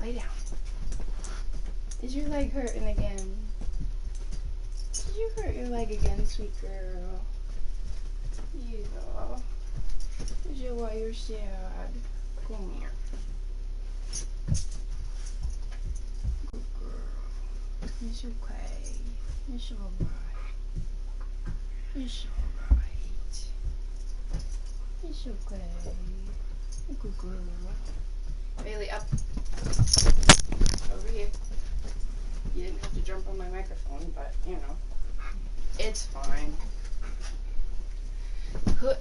lay down. Is your leg hurting again? Did you hurt your leg again, sweet girl? Yeah. Is it why you're sad? Come here. Good girl. It's okay. It's alright. It's alright. It's okay. Good girl. Bailey, up. Over here. You didn't have to jump on my microphone, but, you know. It's fine. Huh.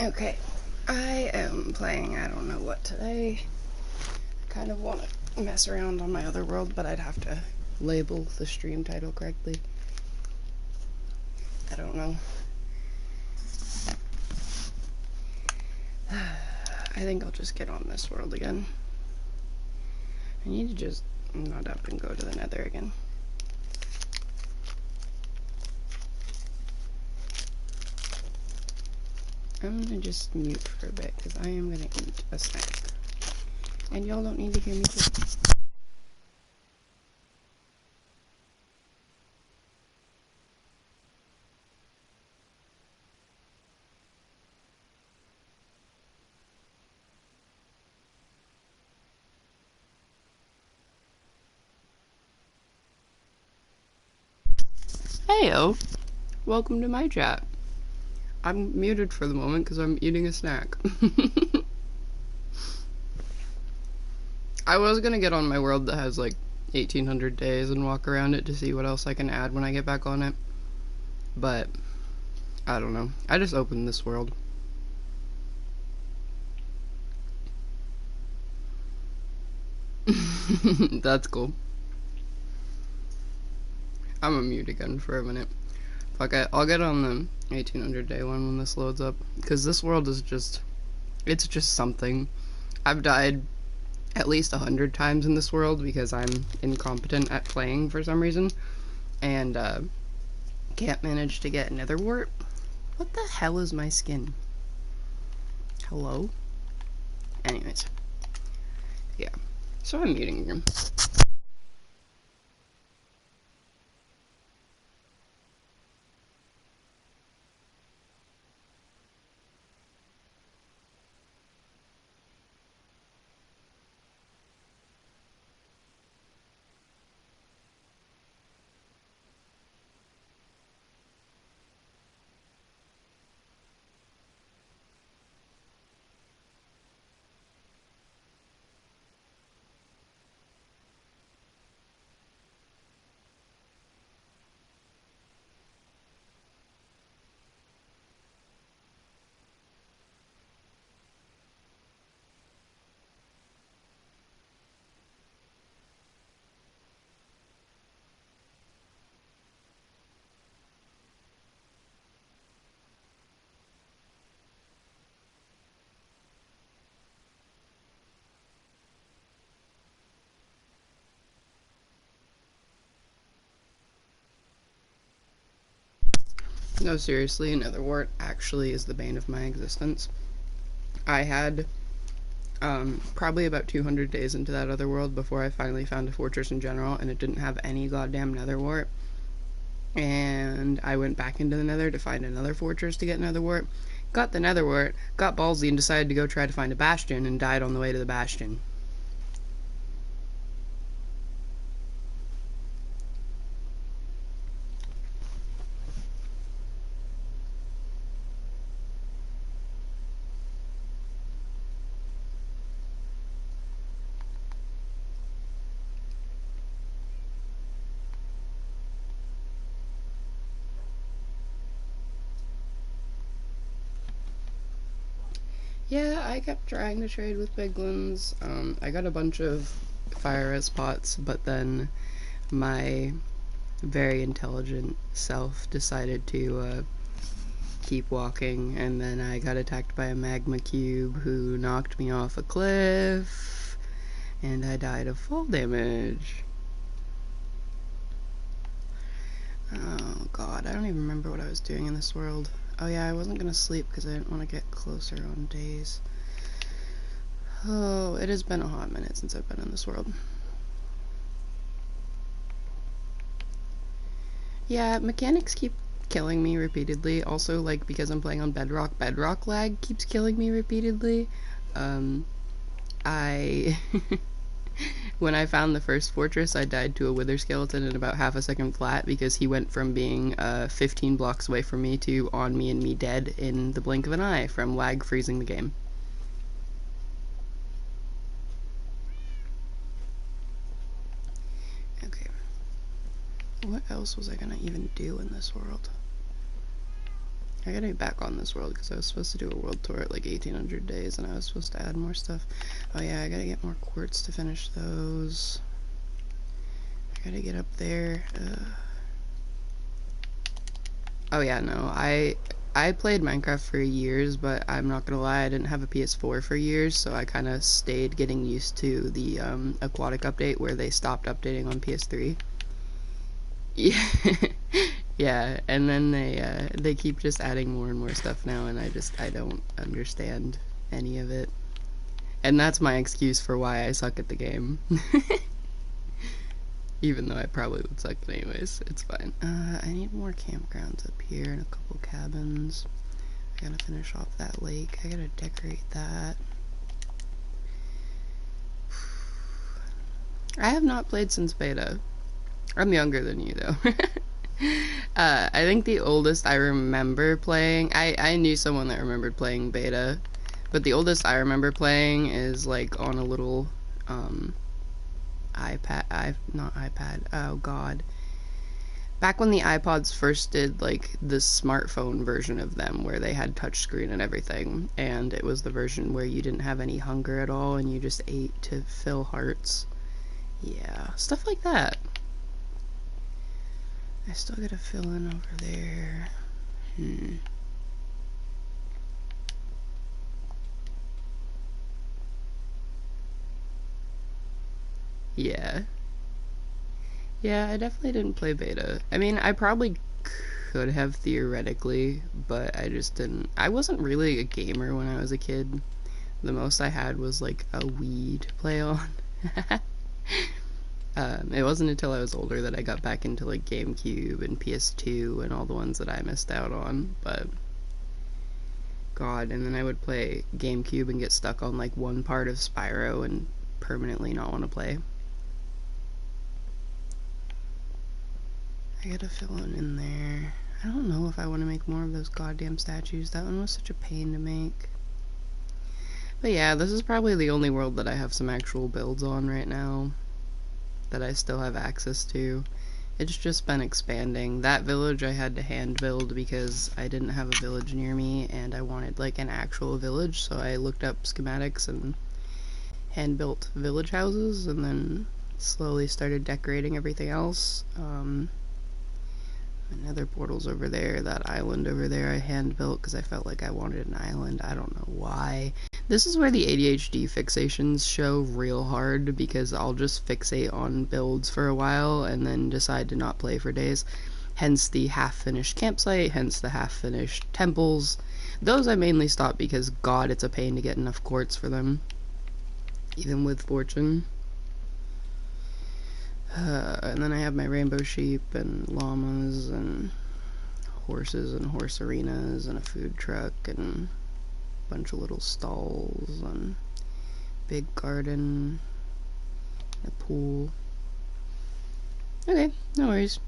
Okay, I am playing I don't know what today. I kind of want to mess around on my other world, but I'd have to label the stream title correctly. I don't know. I think I'll just get on this world again. I need to just nut up and go to the nether again. I'm gonna just mute for a bit because I am gonna eat a snack. And y'all don't need to hear me too. Heyo! Welcome to my chat. I'm muted for the moment because I'm eating a snack. I was gonna get on my world that has like 1800 days and walk around it to see what else I can add when I get back on it. But, I don't know. I just opened this world. That's cool. I'm gonna mute again for a minute. Fuck it, I'll get on the 1800 day one when this loads up. Because this world is just, it's just something. I've died at least 100 times in this world because I'm incompetent at playing for some reason. And, can't manage to get nether wart. What the hell is my skin? Hello? Anyways. Yeah. So I'm muting again. No, seriously, nether wart actually is the bane of my existence. I had probably about 200 days into that other world before I finally found a fortress in general, and it didn't have any goddamn nether wart. And I went back into the nether to find another fortress to get nether wart. Got the nether wart, got ballsy, and decided to go try to find a bastion, and died on the way to the bastion. Yeah, I kept trying to trade with piglins. I got a bunch of fire res pots, but then my very intelligent self decided to keep walking, and then I got attacked by a magma cube who knocked me off a cliff, and I died of fall damage. Oh god, I don't even remember what I was doing in this world. Oh yeah, I wasn't gonna sleep because I didn't want to get closer on days. Oh, it has been a hot minute since I've been in this world. Yeah, mechanics keep killing me repeatedly. Also, like, because I'm playing on Bedrock, Bedrock lag keeps killing me repeatedly. I... When I found the first fortress, I died to a wither skeleton in about half a second flat because he went from being 15 blocks away from me to on me and me dead in the blink of an eye from lag freezing the game. Okay. What else was I gonna even do in this world? I gotta be back on this world because I was supposed to do a world tour at like 1800 days and I was supposed to add more stuff. Oh yeah, I gotta get more quartz to finish those. I gotta get up there. Oh yeah, no, I played Minecraft for years, but I'm not gonna lie, I didn't have a PS4 for years, so I kind of stayed getting used to the aquatic update where they stopped updating on PS3. Yeah, yeah, and then they keep just adding more and more stuff now, and I don't understand any of it, and that's my excuse for why I suck at the game. Even though I probably would suck anyways, it's fine. I need more campgrounds up here and a couple cabins. I gotta finish off that lake. I gotta decorate that. I have not played since beta. I'm younger than you though. I think the oldest I remember playing, I knew someone that remembered playing beta, but the oldest I remember playing is like on a little not iPad, oh god. Back when the iPods first did like the smartphone version of them where they had touchscreen and everything, and it was the version where you didn't have any hunger at all and you just ate to fill hearts. Yeah, stuff like that. I still gotta fill in over there. Yeah. Yeah, I definitely didn't play beta. I mean, I probably could have theoretically, but I just didn't. I wasn't really a gamer when I was a kid. The most I had was like a Wii to play on. It wasn't until I was older that I got back into like GameCube and PS2 and all the ones that I missed out on, but god, and then I would play GameCube and get stuck on like one part of Spyro and permanently not want to play. I gotta fill one in there. I don't know if I want to make more of those goddamn statues. That one was such a pain to make. But yeah, this is probably the only world that I have some actual builds on right now that I still have access to. It's just been expanding. That village I had to hand build because I didn't have a village near me and I wanted like an actual village, so I looked up schematics and hand built village houses and then slowly started decorating everything else. Another portal's over there. That island over there I hand built because I felt like I wanted an island. I don't know why. This is where the ADHD fixations show real hard because I'll just fixate on builds for a while and then decide to not play for days. Hence the half-finished campsite, hence the half-finished temples. Those I mainly stopped because, god, it's a pain to get enough quartz for them. Even with fortune. And then I have my rainbow sheep and llamas and horses and horse arenas and a food truck and a bunch of little stalls and big garden, a pool. Okay, no worries.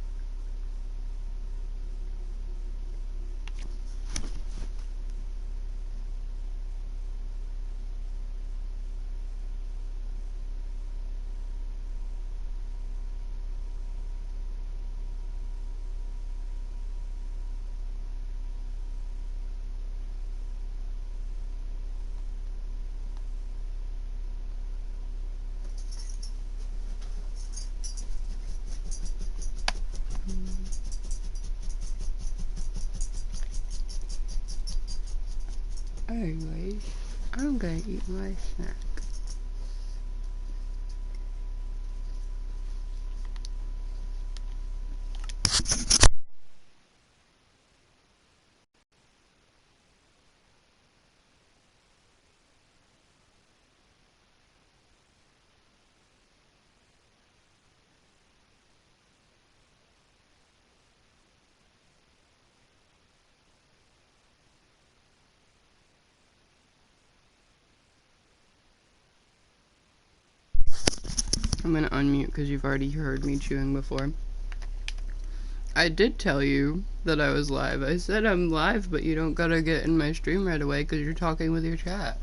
I'm gonna eat my snack. I'm gonna unmute because you've already heard me chewing before. I did tell you that I was live. I said I'm live, but you don't gotta get in my stream right away because you're talking with your chat.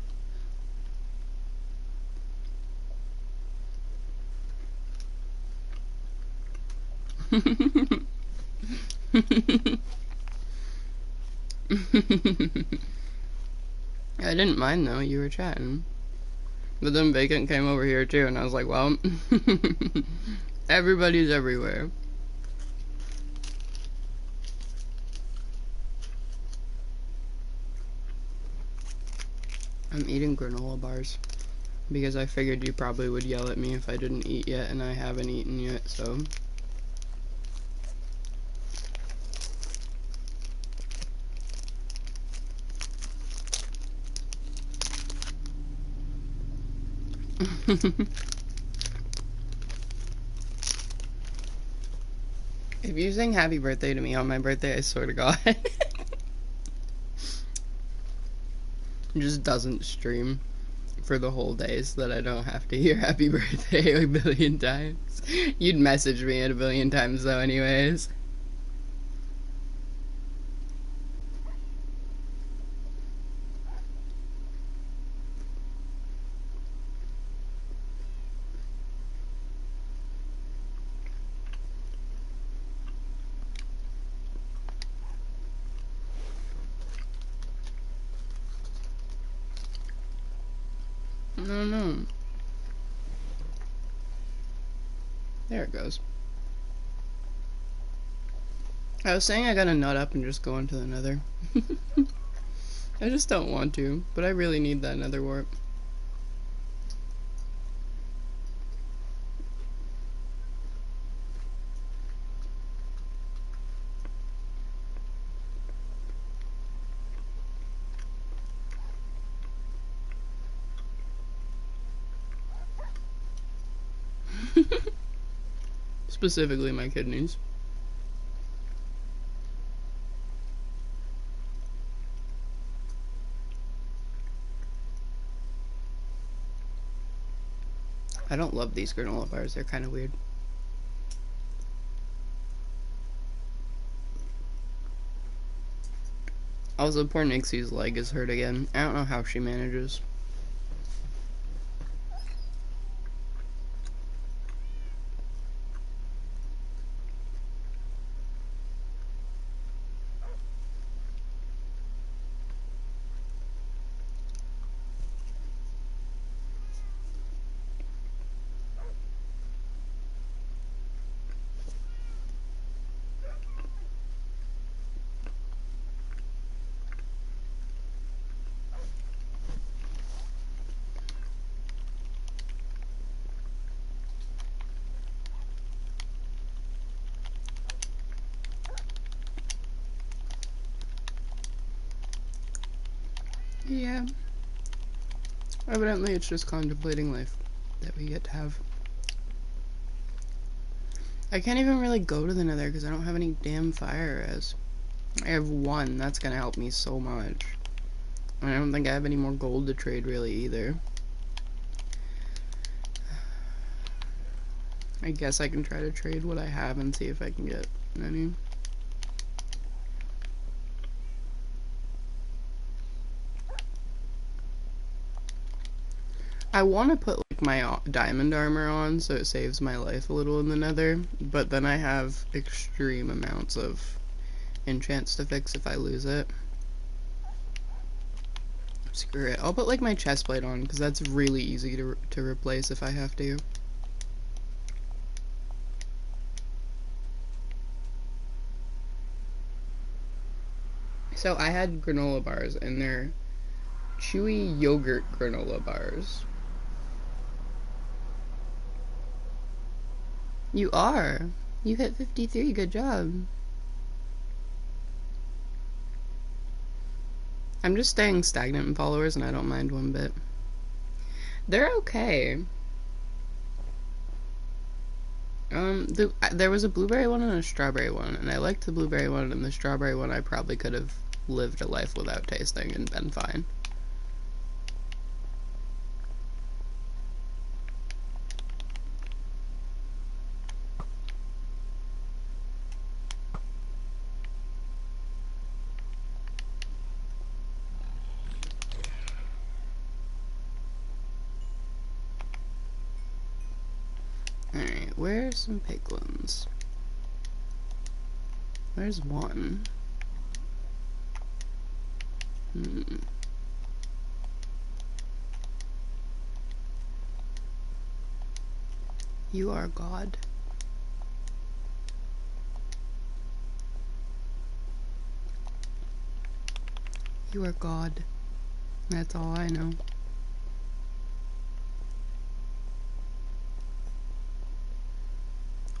I didn't mind though, you were chatting. But then Vacant came over here too, and I was like, well, everybody's everywhere. I'm eating granola bars because I figured you probably would yell at me if I didn't eat yet, and I haven't eaten yet, so. If you sing happy birthday to me on my birthday, I swear to God. Just doesn't stream for the whole day so that I don't have to hear happy birthday a billion times. You'd message me a billion times though anyways. No. There it goes. I was saying I gotta nut up and just go into the nether. I just don't want to, but I really need that nether warp. Specifically my kidneys. I don't love these granola bars, they're kind of weird. Also, poor Nixie's leg is hurt again. I don't know how she manages. Yeah. Evidently, it's just contemplating life that we get to have. I can't even really go to the nether because I don't have any damn fire res. I have one. That's gonna help me so much. I don't think I have any more gold to trade really either. I guess I can try to trade what I have and see if I can get any. I want to put like my diamond armor on so it saves my life a little in the nether, but then I have extreme amounts of enchants to fix if I lose it. Screw it. I'll put like my chestplate on because that's really easy to replace if I have to. So I had granola bars and they're chewy yogurt granola bars. You are. You hit 53. Good job. I'm just staying stagnant in followers, and I don't mind one bit. They're okay. There was a blueberry one and a strawberry one, and I liked the blueberry one, and the strawberry one I probably could have lived a life without tasting and been fine. Alright, where's some piglins? Where's one? You are God. You are God. That's all I know.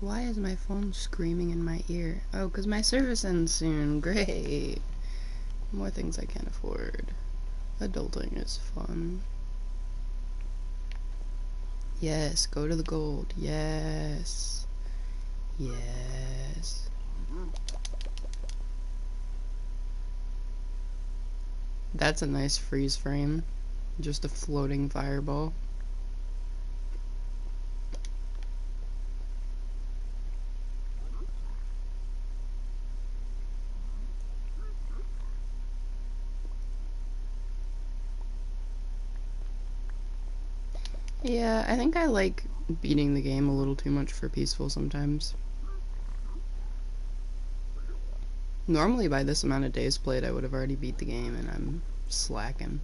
Why is my phone screaming in my ear? Oh, because my service ends soon. Great. More things I can't afford. Adulting is fun. Yes, go to the gold. Yes. Yes. That's a nice freeze frame. Just a floating fireball. Yeah, I think I like beating the game a little too much for peaceful sometimes. Normally by this amount of days played I would have already beat the game, and I'm slacking.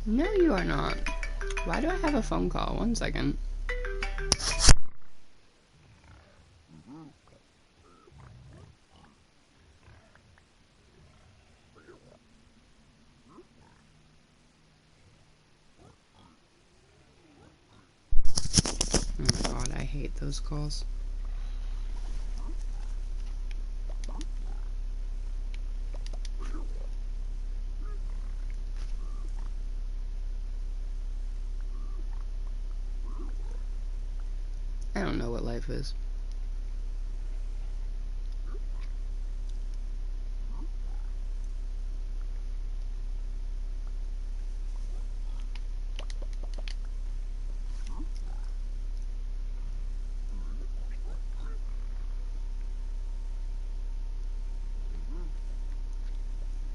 No, you are not. Why do I have a phone call? 1 second. Oh my god, I hate those calls. I don't know what life is.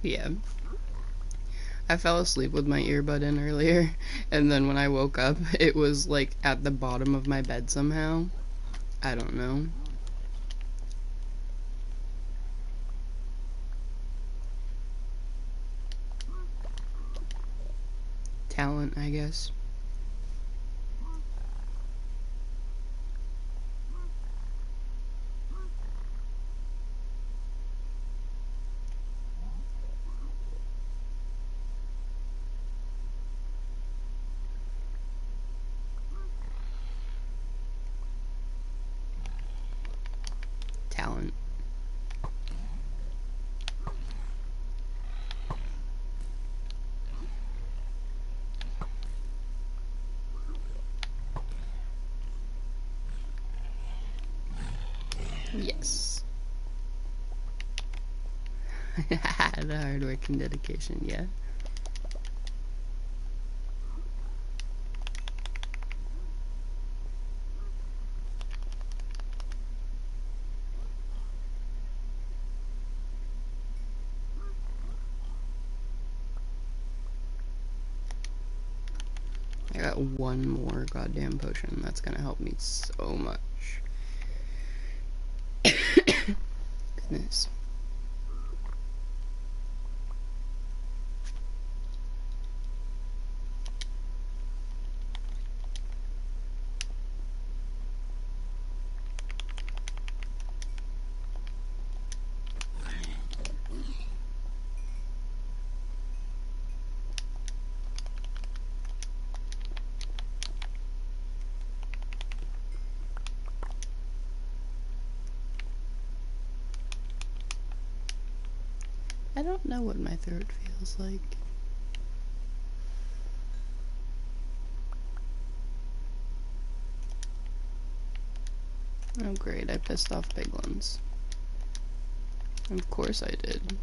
Yeah. I fell asleep with my earbud in earlier, and then when I woke up, it was like at the bottom of my bed somehow. I don't know. Talent, I guess. Talent. Yes. The hard work and dedication, yeah. I got one more goddamn potion. That's gonna help me so much. Goodness. I don't know what my throat feels like. Oh great, I pissed off piglins. Of course I did.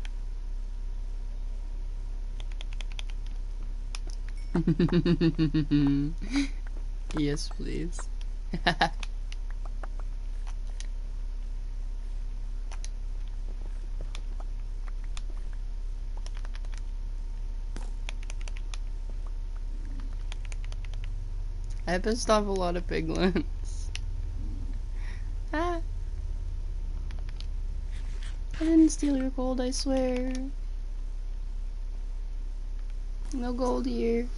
Yes, please. I pissed off a lot of piglins. Ah. I didn't steal your gold, I swear. No gold here.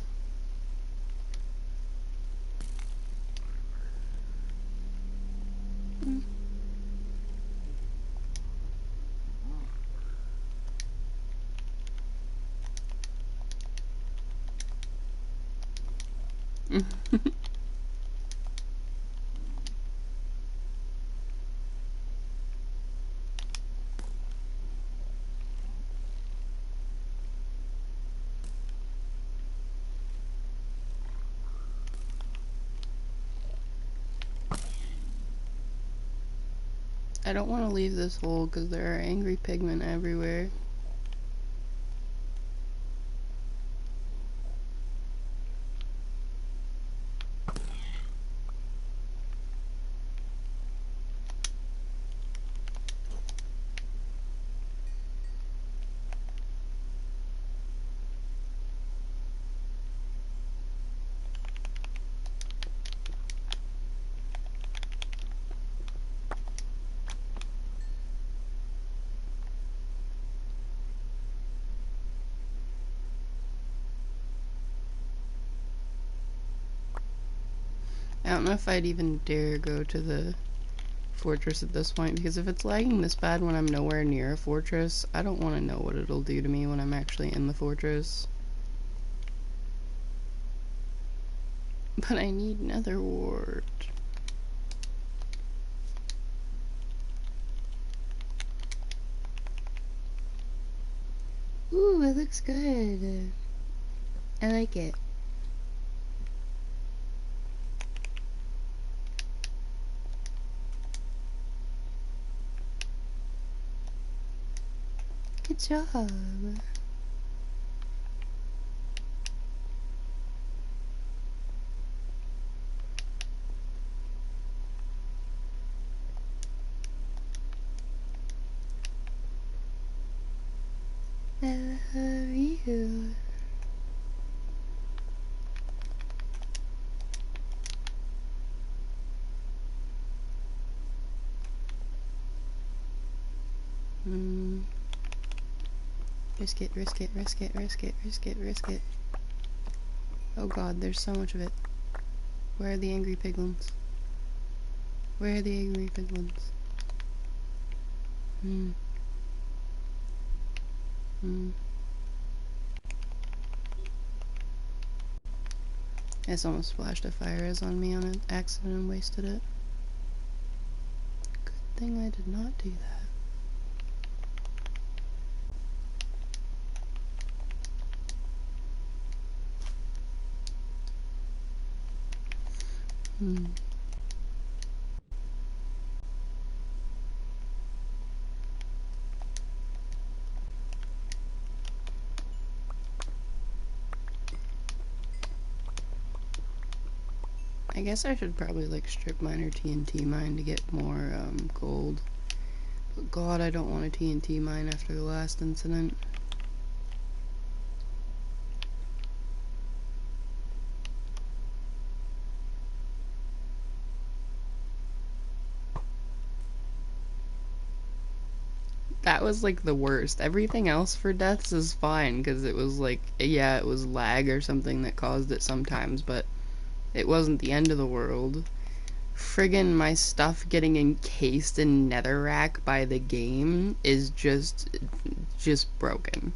I don't want to leave this hole because there are angry pigmen everywhere. I don't know if I'd even dare go to the fortress at this point, because if it's lagging this bad when I'm nowhere near a fortress, I don't want to know what it'll do to me when I'm actually in the fortress. But I need nether wart. Ooh, it looks good. I like it. Good job. I love you. Risk it, risk it, risk it, risk it, risk it, risk it. Oh god, there's so much of it. Where are the angry piglins? Where are the angry piglins? I just almost splashed a fire res on me on an accident and wasted it. Good thing I did not do that. I guess I should probably like strip mine or TNT mine to get more gold. But god, I don't want a TNT mine after the last incident. That was like the worst. Everything else for deaths is fine because it was like, yeah, it was lag or something that caused it sometimes, but it wasn't the end of the world. Friggin' my stuff getting encased in netherrack by the game is just broken.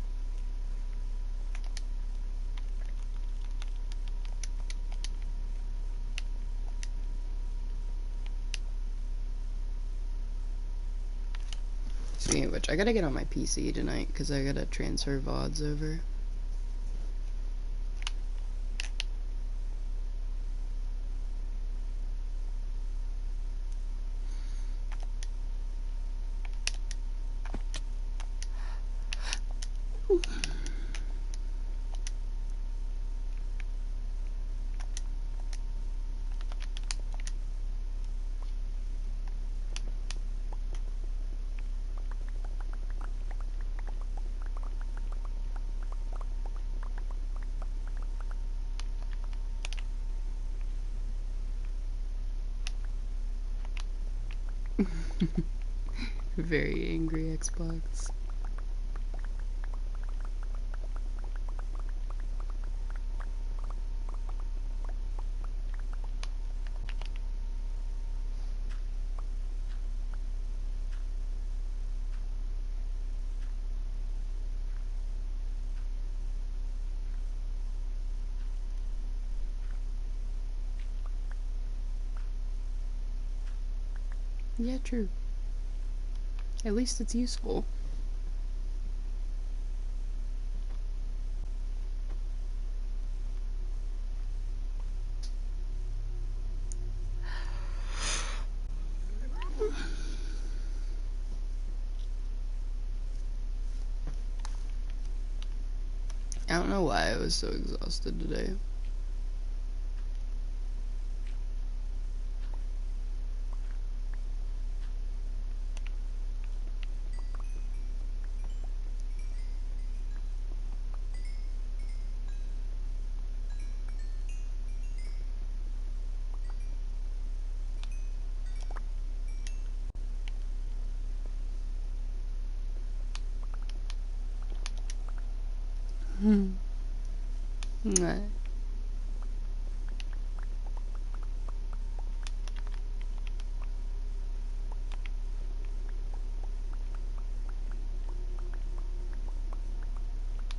Speaking of which, I gotta get on my PC tonight because I gotta transfer VODs over. Very angry Xbox. Yeah, true. At least it's useful. I don't know why I was so exhausted today.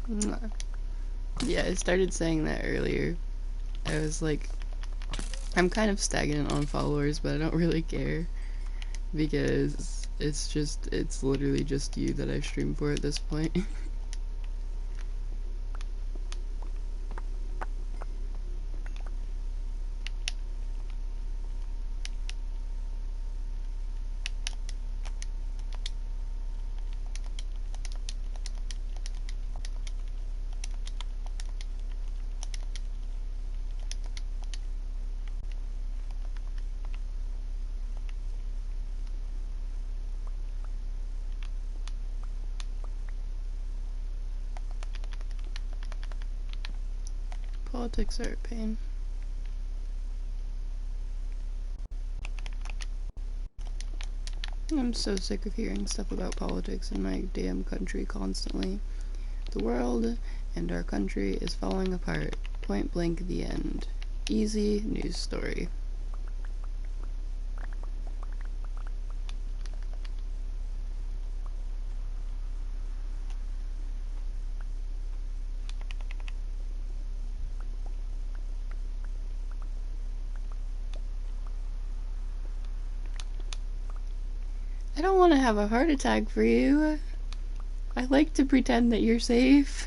Nah. Yeah, I started saying that earlier. I was like, I'm kind of stagnant on followers, but I don't really care because it's literally just you that I stream for at this point. Politics are a pain. I'm so sick of hearing stuff about politics in my damn country constantly. The world and our country is falling apart. Point blank, the end. Easy news story. I don't want to have a heart attack for you. I like to pretend that you're safe.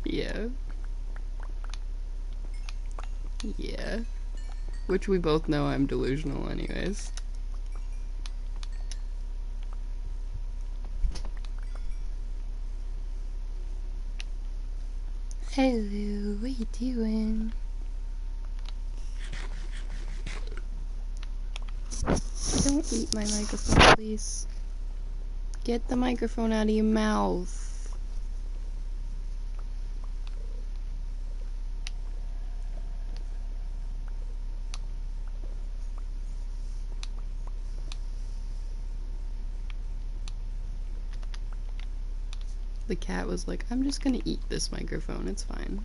Yeah. Yeah. Which we both know I'm delusional anyways. Hello, what you doing? Don't eat my microphone, please. Get the microphone out of your mouth. The cat was like, I'm just gonna eat this microphone, it's fine.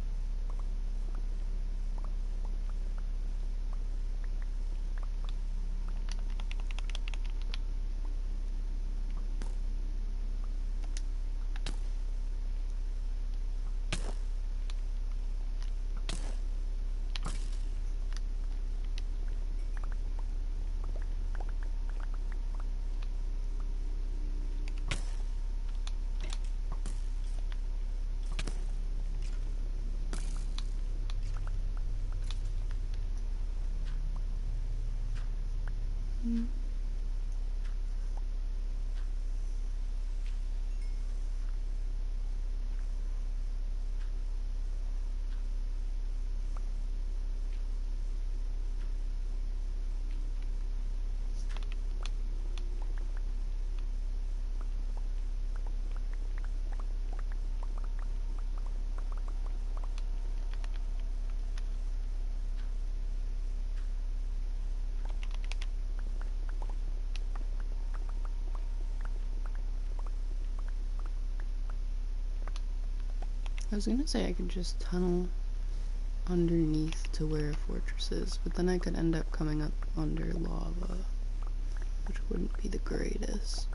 I was gonna say I could just tunnel underneath to where a fortress is, but then I could end up coming up under lava, which wouldn't be the greatest.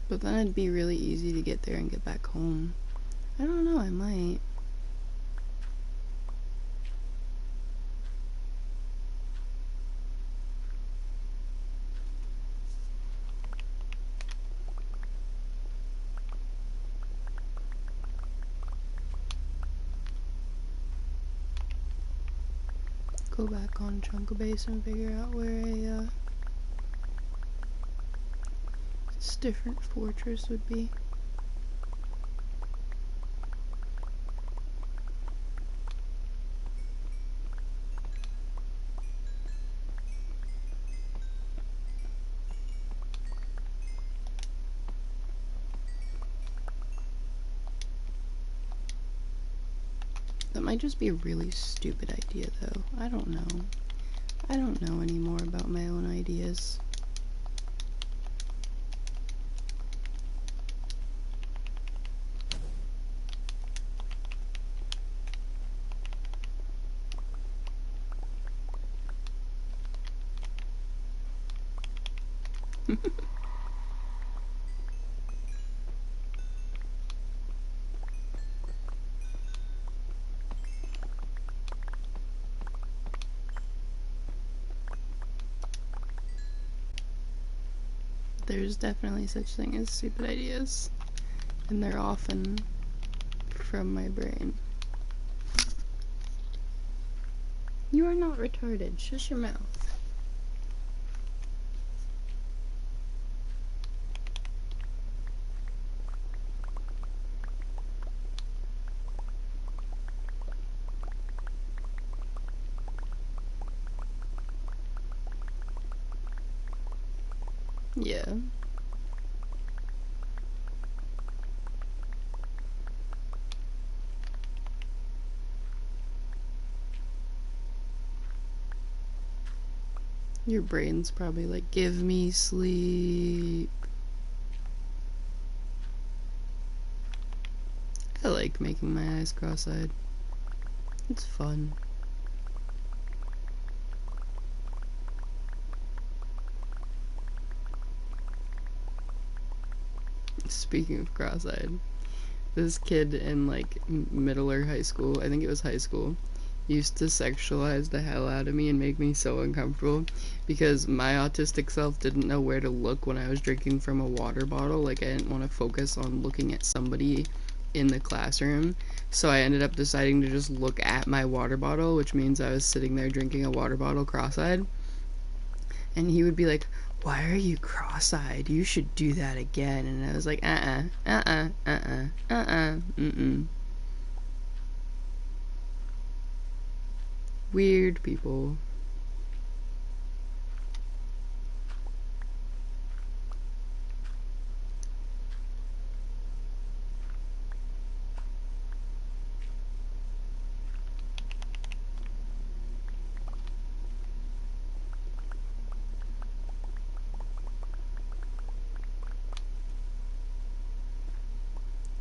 But then it'd be really easy to get there and get back home. I don't know, I might. Go back on Chunk of Base and figure out where a different fortress would be. That might just be a really stupid idea, though. I don't know. I don't know anymore about my own ideas. There's definitely such thing as stupid ideas, and they're often from my brain. You are not retarded. Shush your mouth. Yeah. Your brain's probably like, give me sleep. I like making my eyes cross-eyed. It's fun. Speaking of cross-eyed, this kid in like middle or high school, I think it was high school, used to sexualize the hell out of me and make me so uncomfortable because my autistic self didn't know where to look when I was drinking from a water bottle. Like, I didn't want to focus on looking at somebody in the classroom, so I ended up deciding to just look at my water bottle, which means I was sitting there drinking a water bottle cross-eyed. And he would be like, why are you cross-eyed? You should do that again. And I was like, Weird people.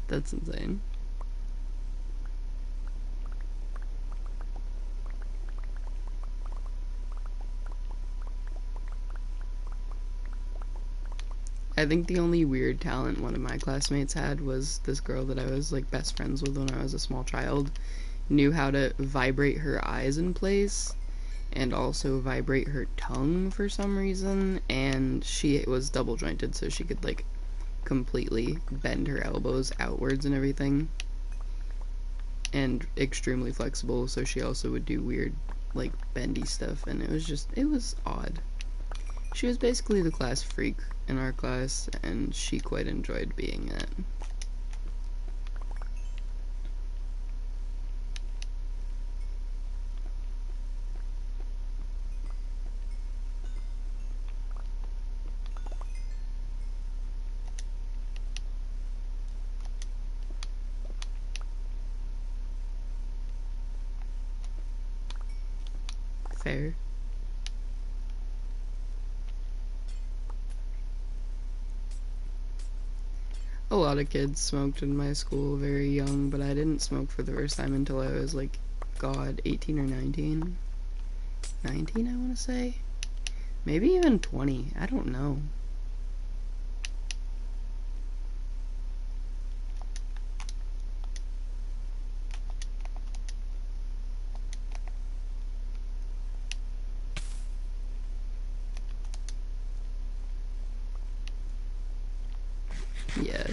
That's insane. I think the only weird talent one of my classmates had was this girl that I was like best friends with when I was a small child. Knew how to vibrate her eyes in place and also vibrate her tongue for some reason, and she was double jointed, so she could like completely bend her elbows outwards and everything, and extremely flexible, so she also would do weird like bendy stuff, and it was odd. She was basically the class freak in our class, and she quite enjoyed being it. Fair. A lot of kids smoked in my school very young, but I didn't smoke for the first time until I was like, God, 18 or 19? 19, I want to say? Maybe even 20. I don't know. Yeah.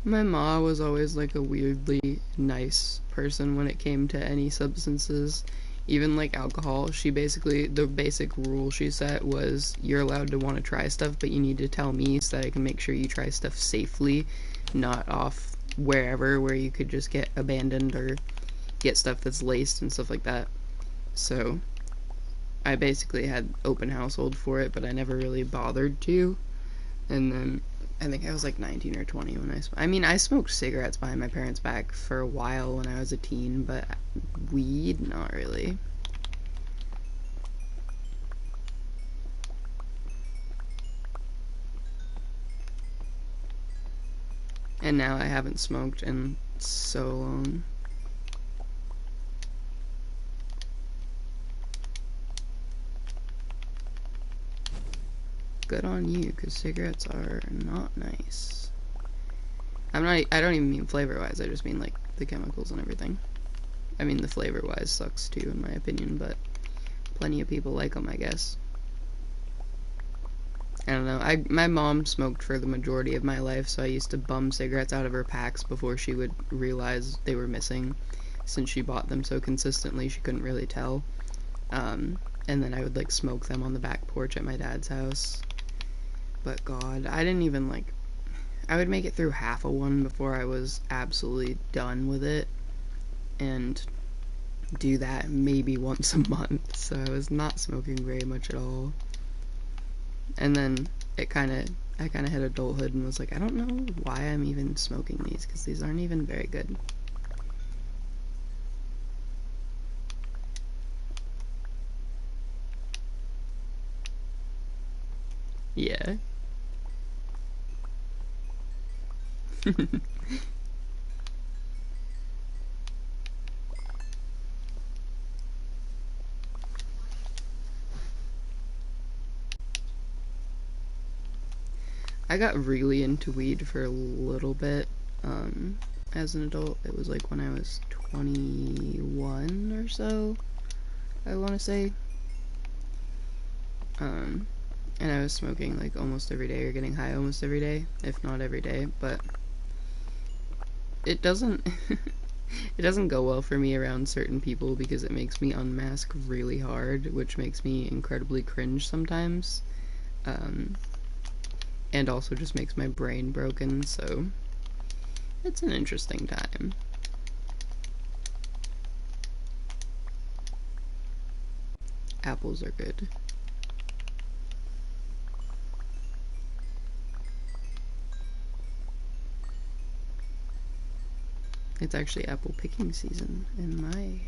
My ma was always like a weirdly nice person when it came to any substances, even like alcohol. She basically, the basic rule she set was you're allowed to want to try stuff, but you need to tell me so that I can make sure you try stuff safely, not off wherever where you could just get abandoned or get stuff that's laced and stuff like that. So I basically had open household for it, but I never really bothered to. And then I think I was like 19 or 20 when I smoked cigarettes behind my parents' back for a while when I was a teen, but weed, not really. And now I haven't smoked in so long. Good on you, because cigarettes are not nice. I don't even mean flavor-wise, I just mean like the chemicals and everything. I mean the flavor-wise sucks too, in my opinion, but plenty of people like them, I guess. I don't know, my mom smoked for the majority of my life, so I used to bum cigarettes out of her packs before she would realize they were missing, since she bought them so consistently she couldn't really tell. And then I would like smoke them on the back porch at my dad's house. But God, I didn't even like, I would make it through half of one before I was absolutely done with it, and do that maybe once a month, so I was not smoking very much at all. And then I kind of hit adulthood and was like, I don't know why I'm even smoking these, because these aren't even very good. Yeah. I got really into weed for a little bit, as an adult. It was like when I was 21 or so, I want to say. And I was smoking like almost every day or getting high almost every day, if not every day, but it doesn't It doesn't go well for me around certain people because it makes me unmask really hard, which makes me incredibly cringe sometimes. And also just makes my brain broken, so it's an interesting time. Apples are good. It's actually apple picking season in my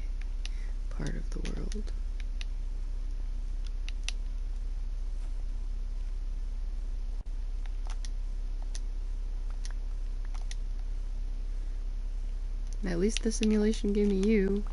part of the world. At least the simulation gave me you.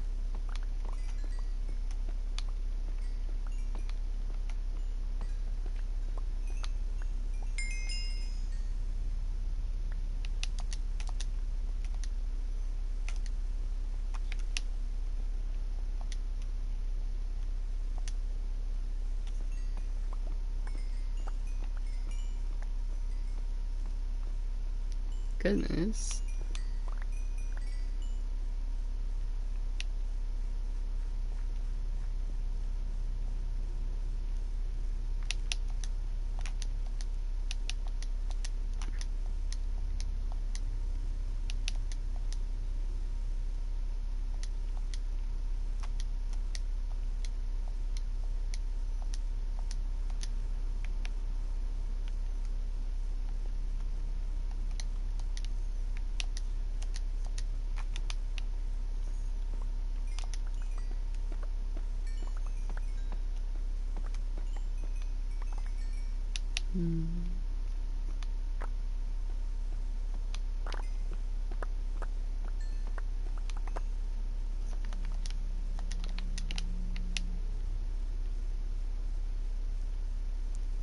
Goodness.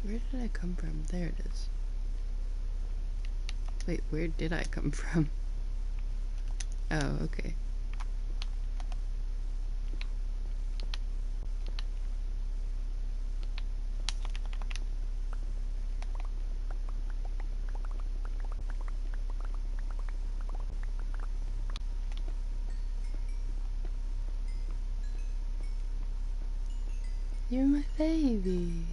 Where did I come from? There it is. Wait, where did I come from? Oh, okay. You're my baby.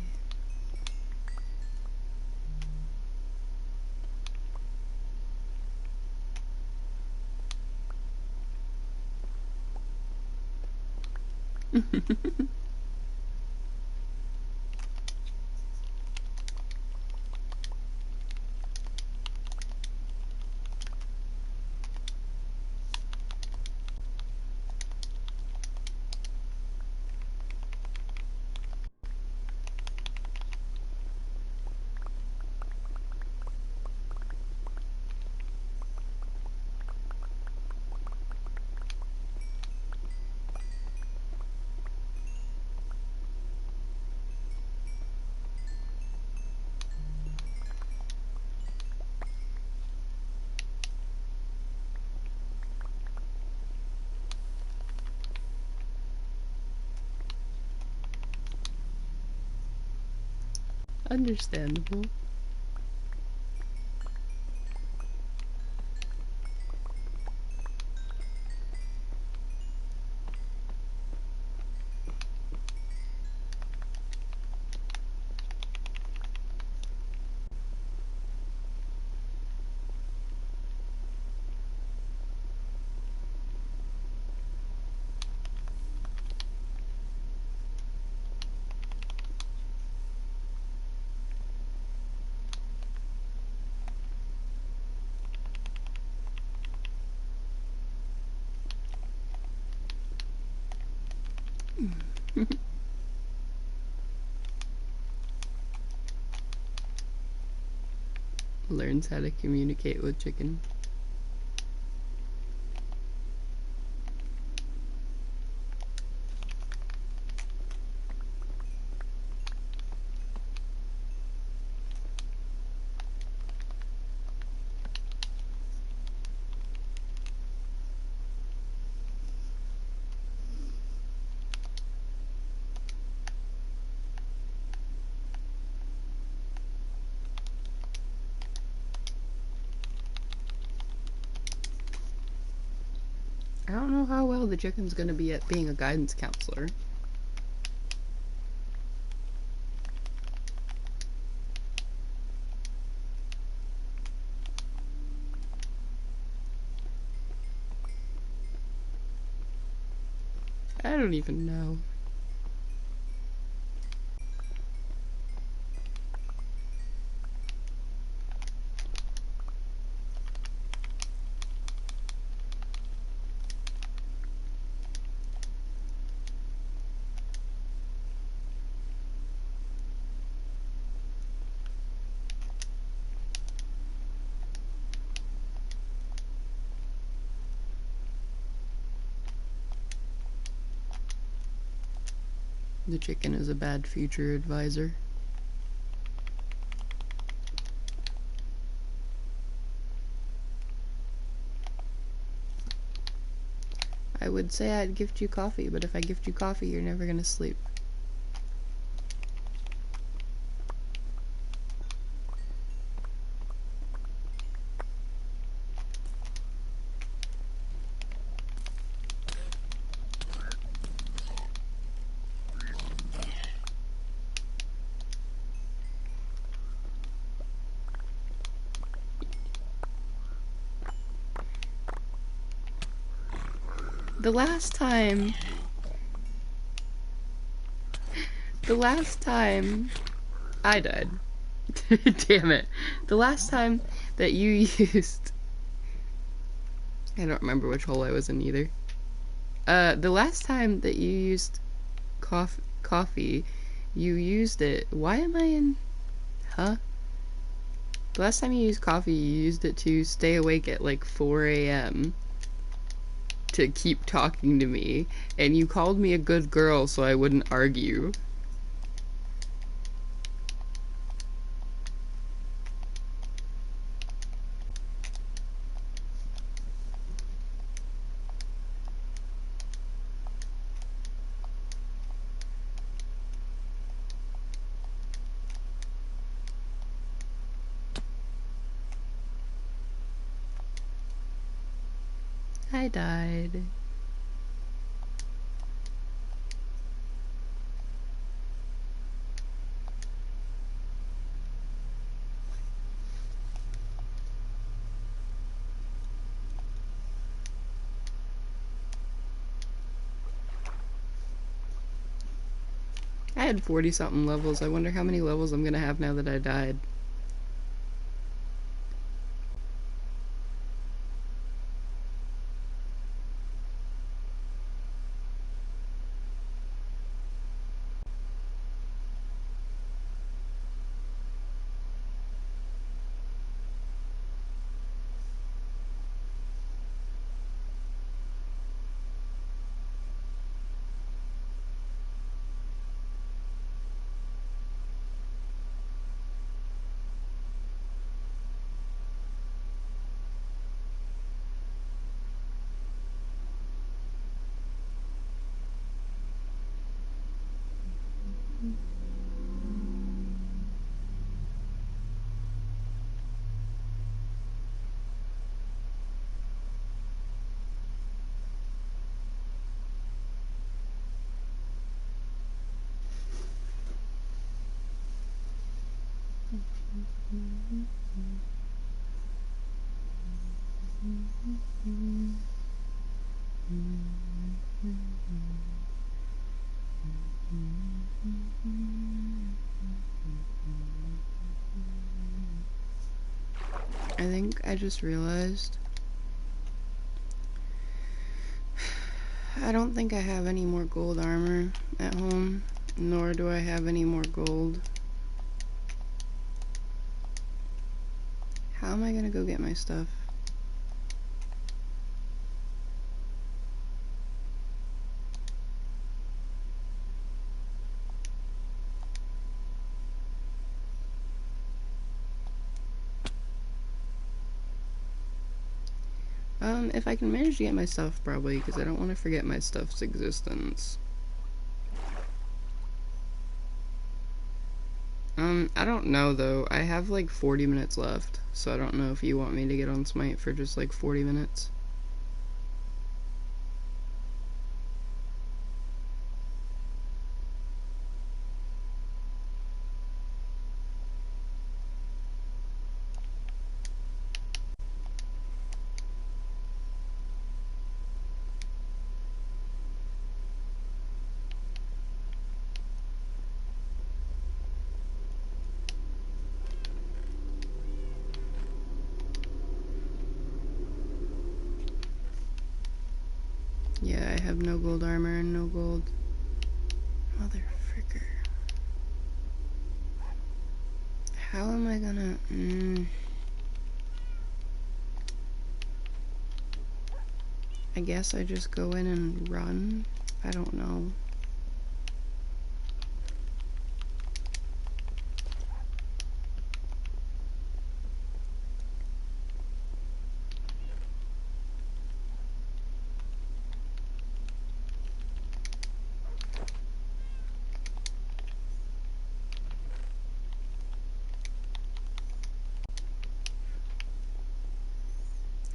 Understandable. Learns how to communicate with chicken. don't know how well the chicken's gonna be at being a guidance counselor. I don't even know. The chicken is a bad future advisor. I would say I'd gift you coffee, but if I gift you coffee, you're never gonna sleep. The last time I died. Damn it. The last time that you used... I don't remember which hole I was in either. The last time that you used coffee, you used it... Why am I in... Huh? The last time you used coffee, you used it to stay awake at like 4 a.m. to keep talking to me, and you called me a good girl so I wouldn't argue. I died. I had 40-something levels. I wonder how many levels I'm gonna have now that I died. I think I just realized I don't think I have any more gold armor at home, nor do I have any more gold. How am I gonna go get my stuff? If I can manage to get my stuff, probably, because I don't want to forget my stuff's existence. I don't know, though. I have, like, 40 minutes left, so I don't know if you want me to get on Smite for just, like, 40 minutes. have no gold armor and no gold. Mother fricker. How am I gonna... I guess I just go in and run? I don't know.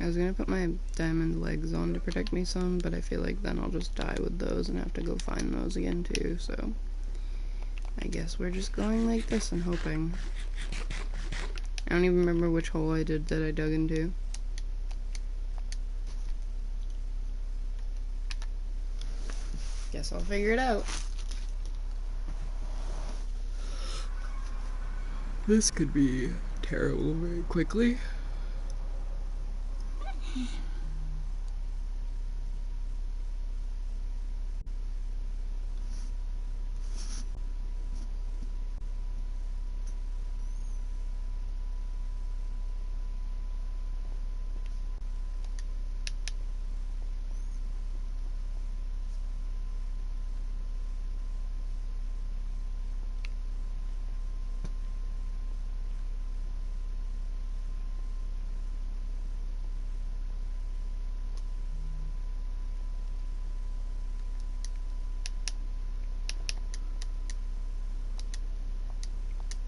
I was gonna put my diamond legs on to protect me some, but I feel like then I'll just die with those and have to go find those again too, so I guess we're just going like this and hoping. I don't even remember which hole I did that I dug into. Guess I'll figure it out. This could be terrible very quickly.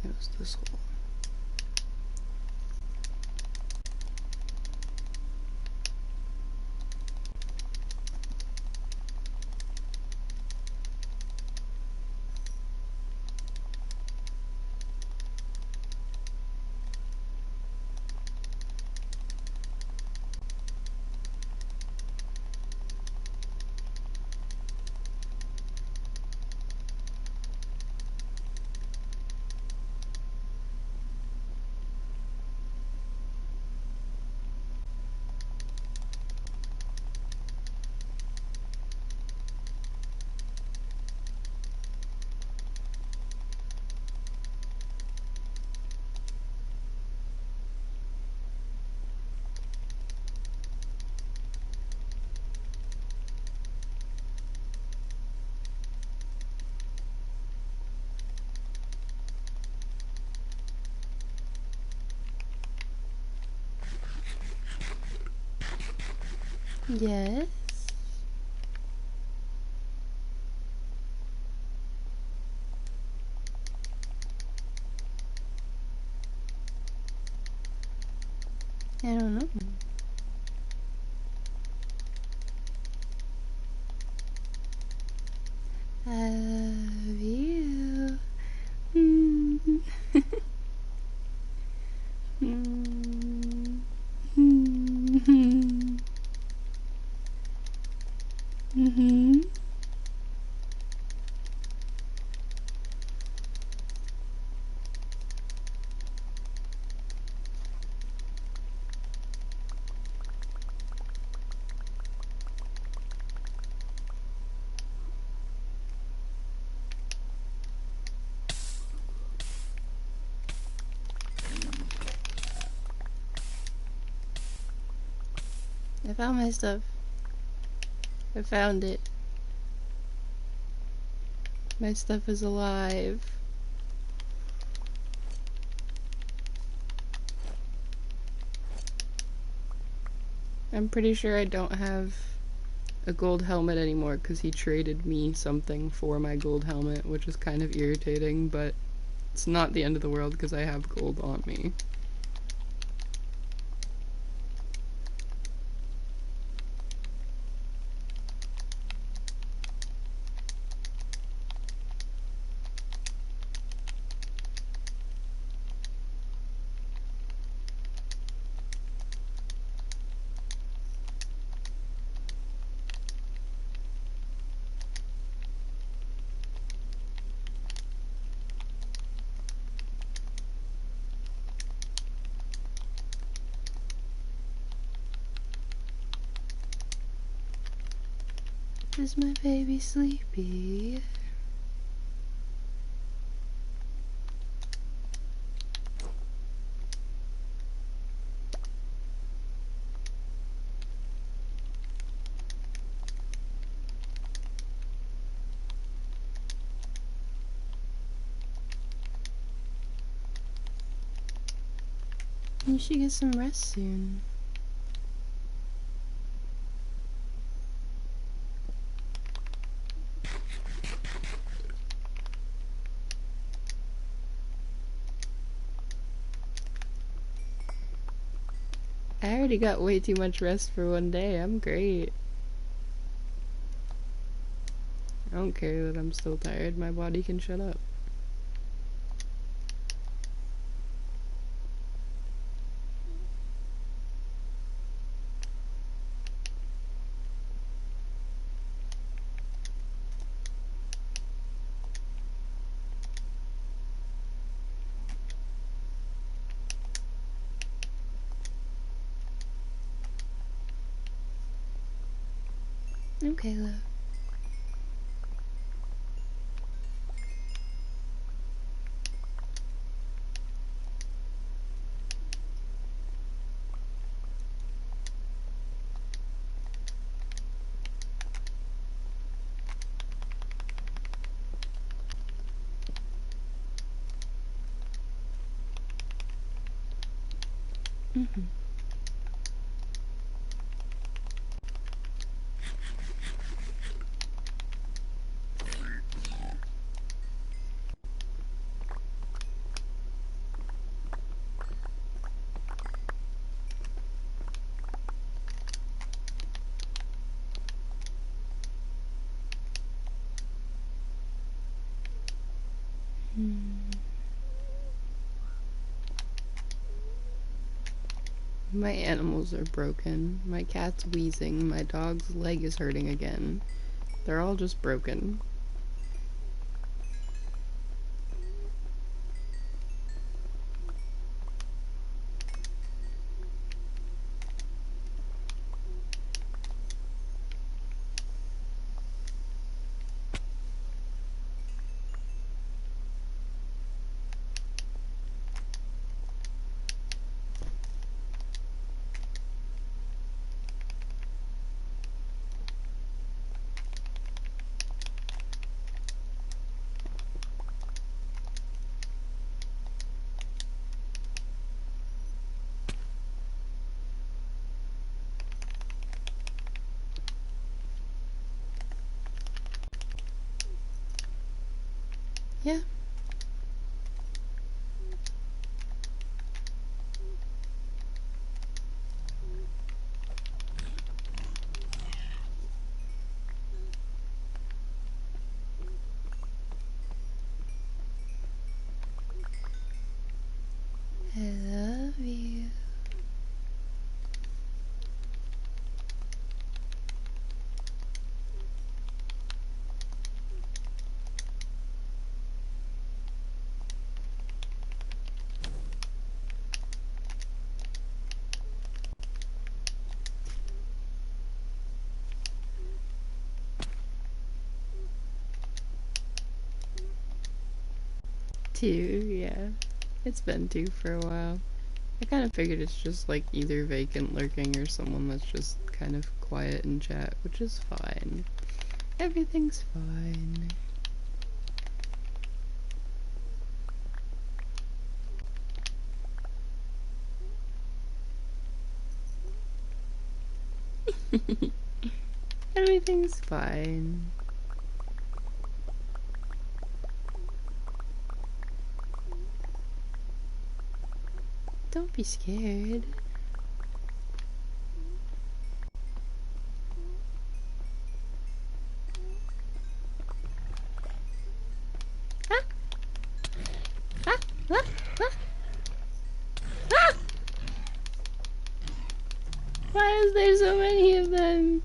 It was this hole. Yes. I don't know. Love you. I found my stuff. I found it. My stuff is alive. I'm pretty sure I don't have a gold helmet anymore because he traded me something for my gold helmet, which is kind of irritating, but it's not the end of the world because I have gold on me. Is my baby sleepy? You should get some rest soon. I already got way too much rest for one day. I'm great. I don't care that I'm still tired. My body can shut up. Okay, love. Mm-hmm. My animals are broken. My cat's wheezing. My dog's leg is hurting again. They're all just broken. Yeah. I love you. Two, yeah. It's been two for a while. I kind of figured it's just like either vacant lurking or someone that's just kind of quiet in chat, which is fine. Everything's fine. Everything's fine. Don't be scared. Ah! Ah! Ah! Ah! Ah! Why is there so many of them?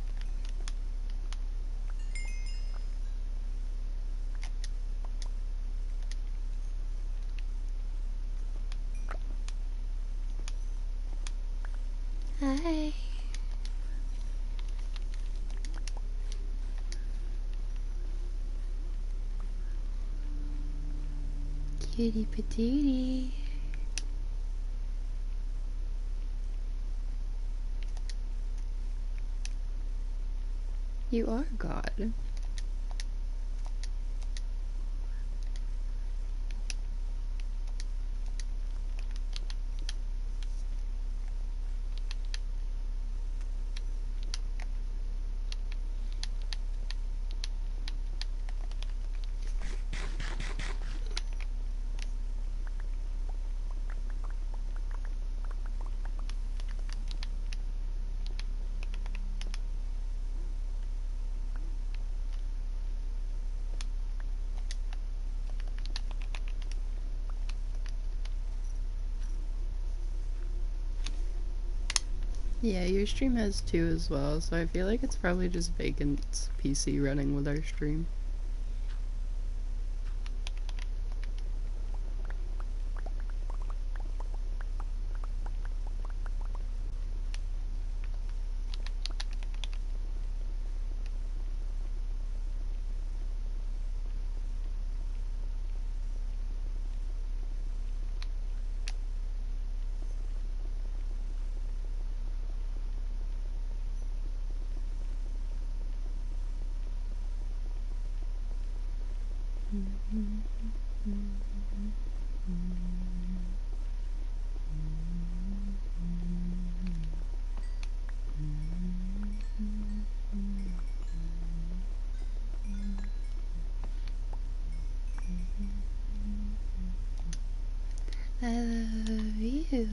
Hi. Kitty patootie. You are God. Yeah, your stream has two as well, so I feel like it's probably just Vacant's PC running with our stream. I love you.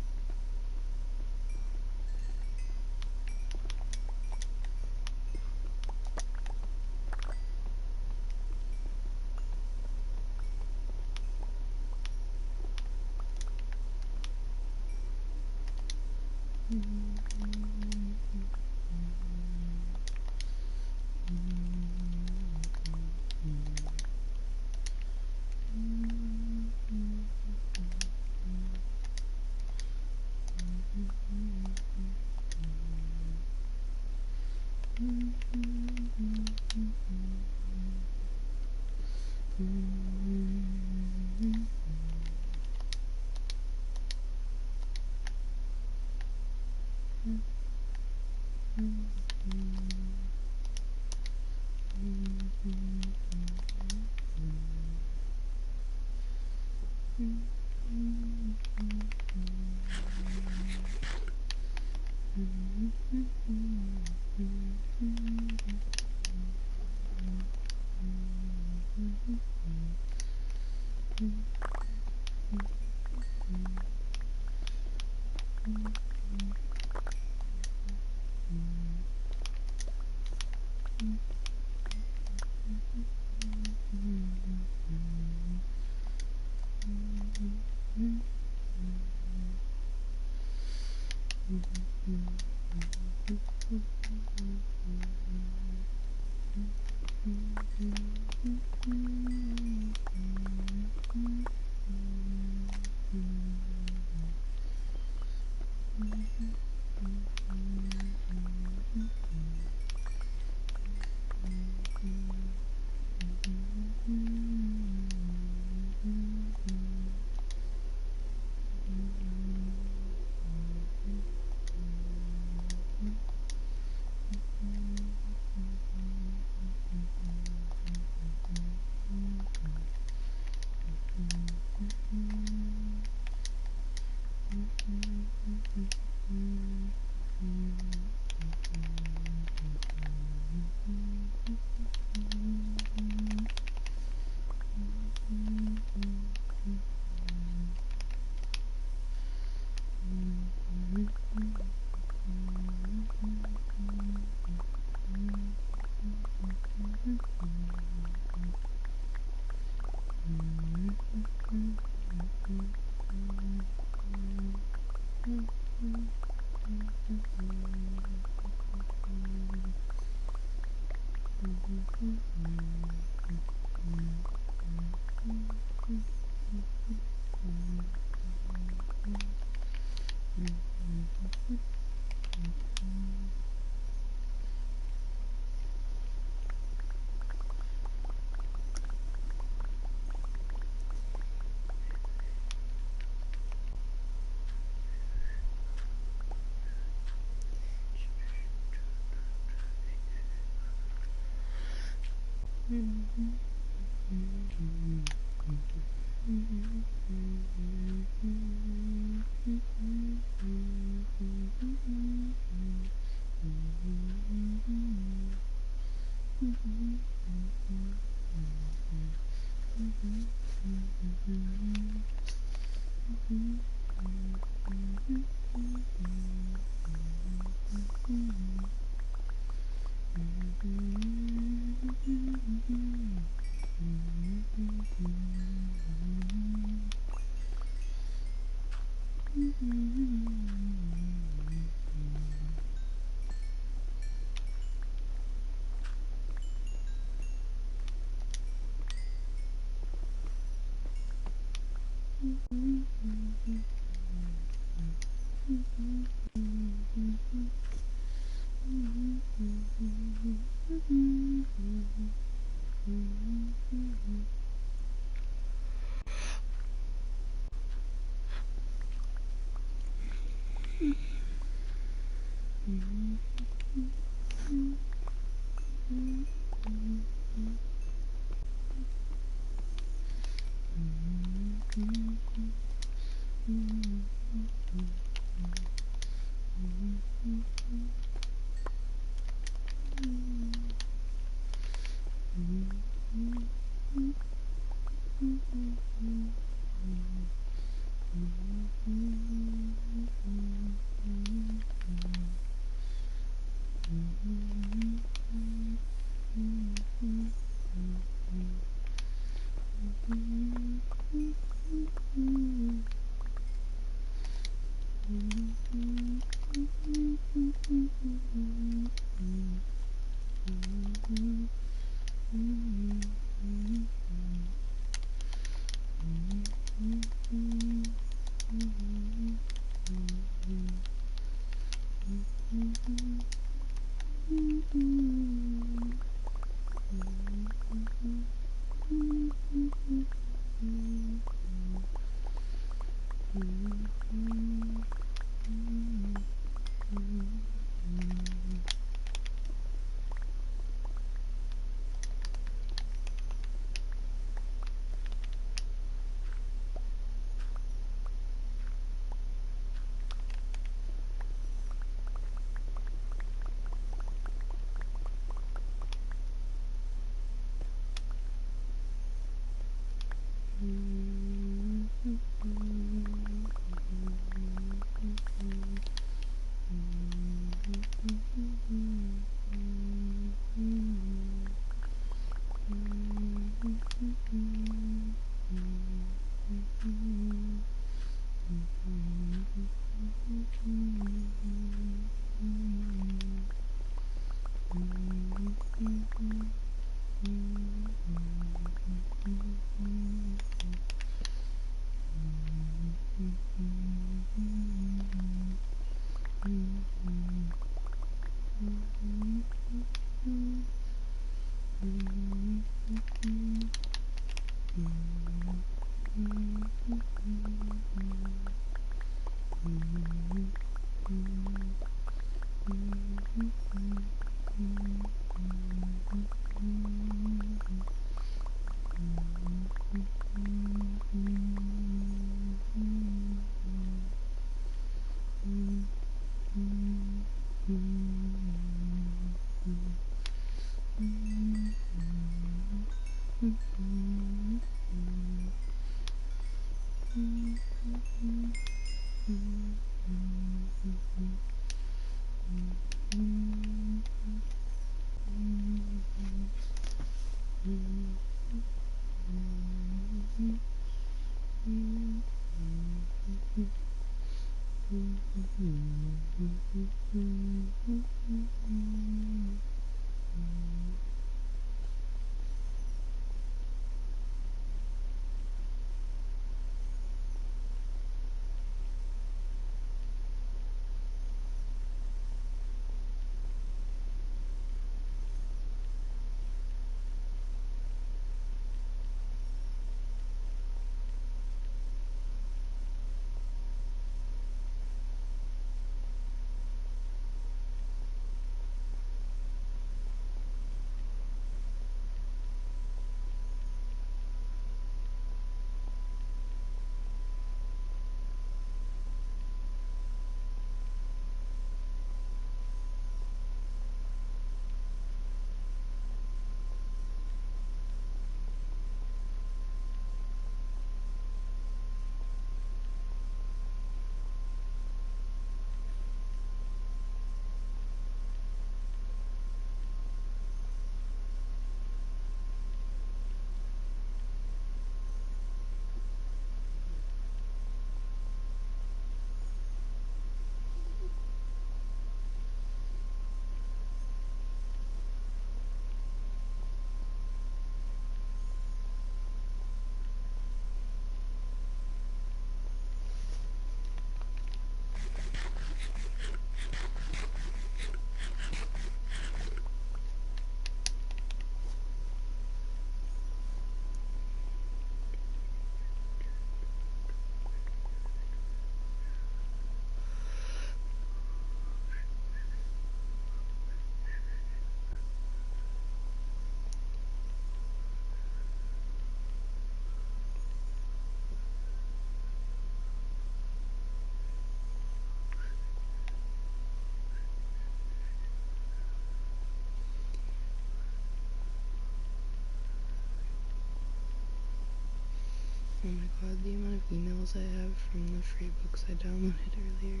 Oh my god, the amount of emails I have from the free books I downloaded earlier.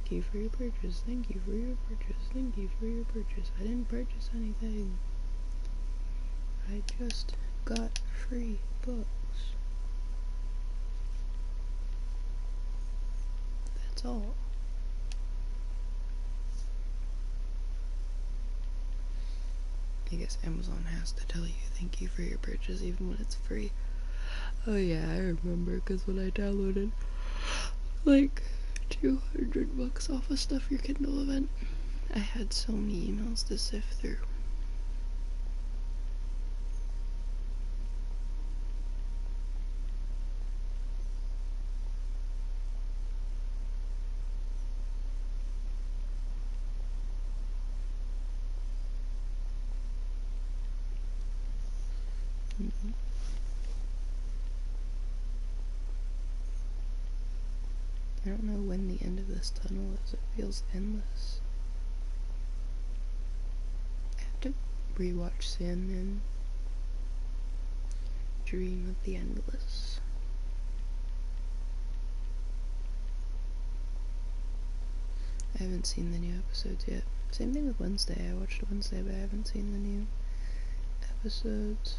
Thank you for your purchase, thank you for your purchase, thank you for your purchase. I didn't purchase anything. I just got free books. That's all. I guess Amazon has to tell you thank you for your purchase even when it's free. Oh yeah, I remember, because when I downloaded like 200 bucks off a Stuff Your Kindle event, I had so many emails to sift through. I don't know when the end of this tunnel is. It feels endless. I have to rewatch Sandman. Dream of the Endless. I haven't seen the new episodes yet. Same thing with Wednesday. I watched Wednesday, but I haven't seen the new episodes.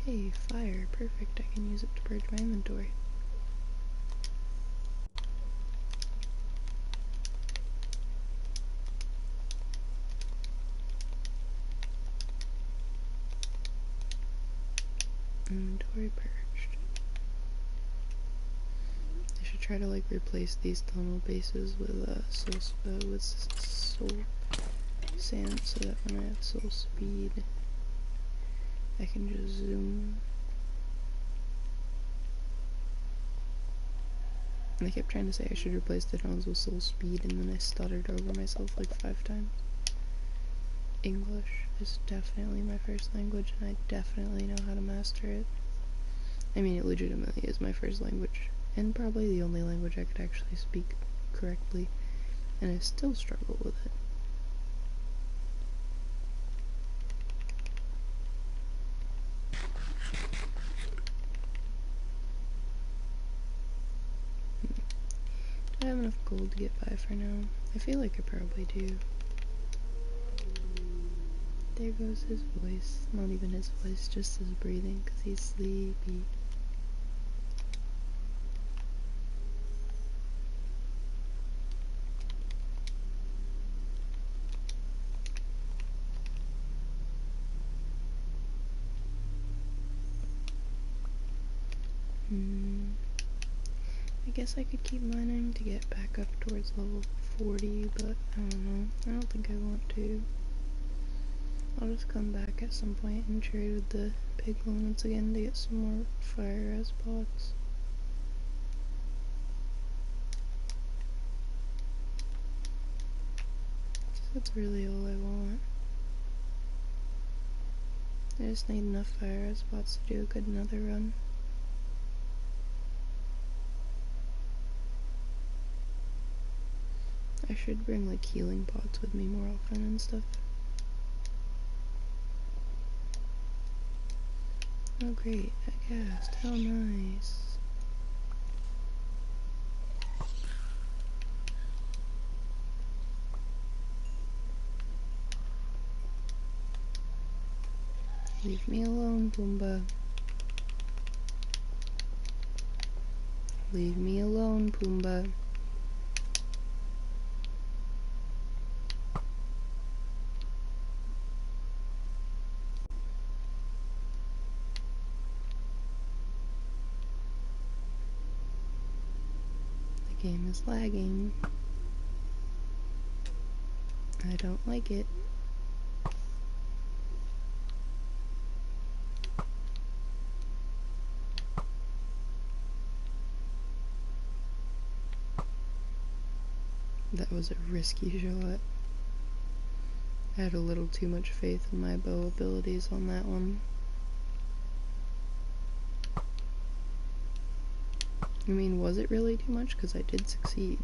Hey, fire. Perfect. I can use it to purge my inventory. Inventory purged. I should try to like replace these tunnel bases with soul sand so that when I have soul speed I can just zoom. And I kept trying to say I should replace the tunnels with soul speed, and then I stuttered over myself like 5 times. English is definitely my first language, and I definitely know how to master it. I mean, it legitimately is my first language, and probably the only language I could actually speak correctly, and I still struggle with it. Do I have enough gold to get by for now? I feel like I probably do. There goes his voice. Not even his voice, just his breathing, because he's sleepy. I guess I could keep mining to get back up towards level 40, but I don't know. I don't think I want to. I'll just come back at some point and trade with the piglin once again to get some more fire res pots. That's really all I want. I just need enough fire res pots to do a good another run. I should bring like healing pots with me more often and stuff. Oh great, a ghast, how nice. Leave me alone, Pumbaa. Leave me alone, Pumbaa. The game is lagging. I don't like it. That was a risky shot. I had a little too much faith in my bow abilities on that one. I mean, was it really too much? Because I did succeed.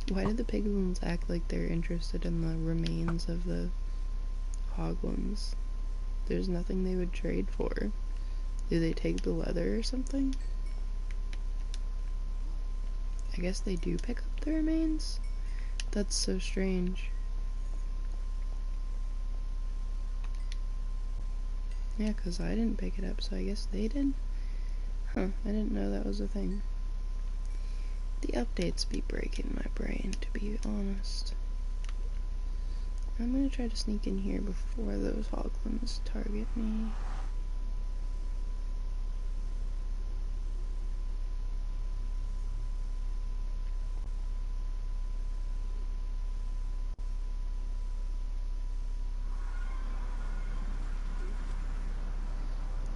Why did the piglins act like they're interested in the remains of the hoglins? There's nothing they would trade for. Do they take the leather or something? I guess they do pick up the remains? That's so strange. Yeah, because I didn't pick it up, so I guess they did? Huh, I didn't know that was a thing. The updates be breaking my brain, to be honest. I'm gonna try to sneak in here before those hoglins target me.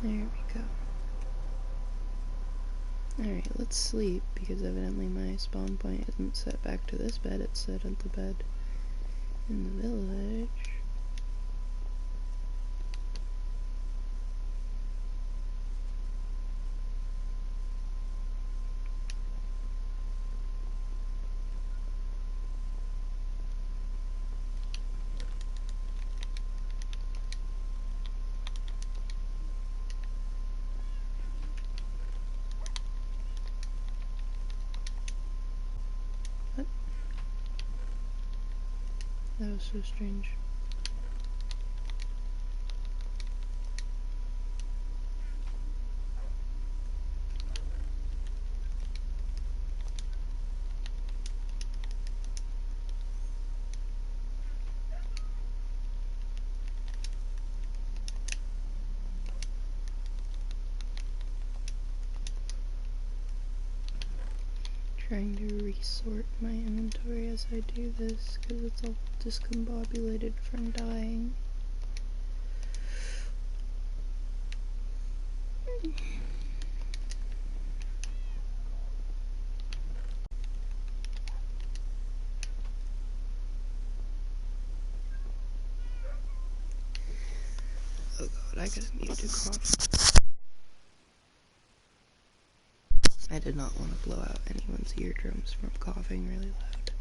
There we go. Alright, let's sleep, because evidently my spawn point isn't set back to this bed, it's set at the bed in the village. That was so strange. Trying to resort my inventory as I do this because it's all discombobulated from dying. Oh god, I gotta mute to cough. I did not want to blow out anyone's eardrums from coughing really loud.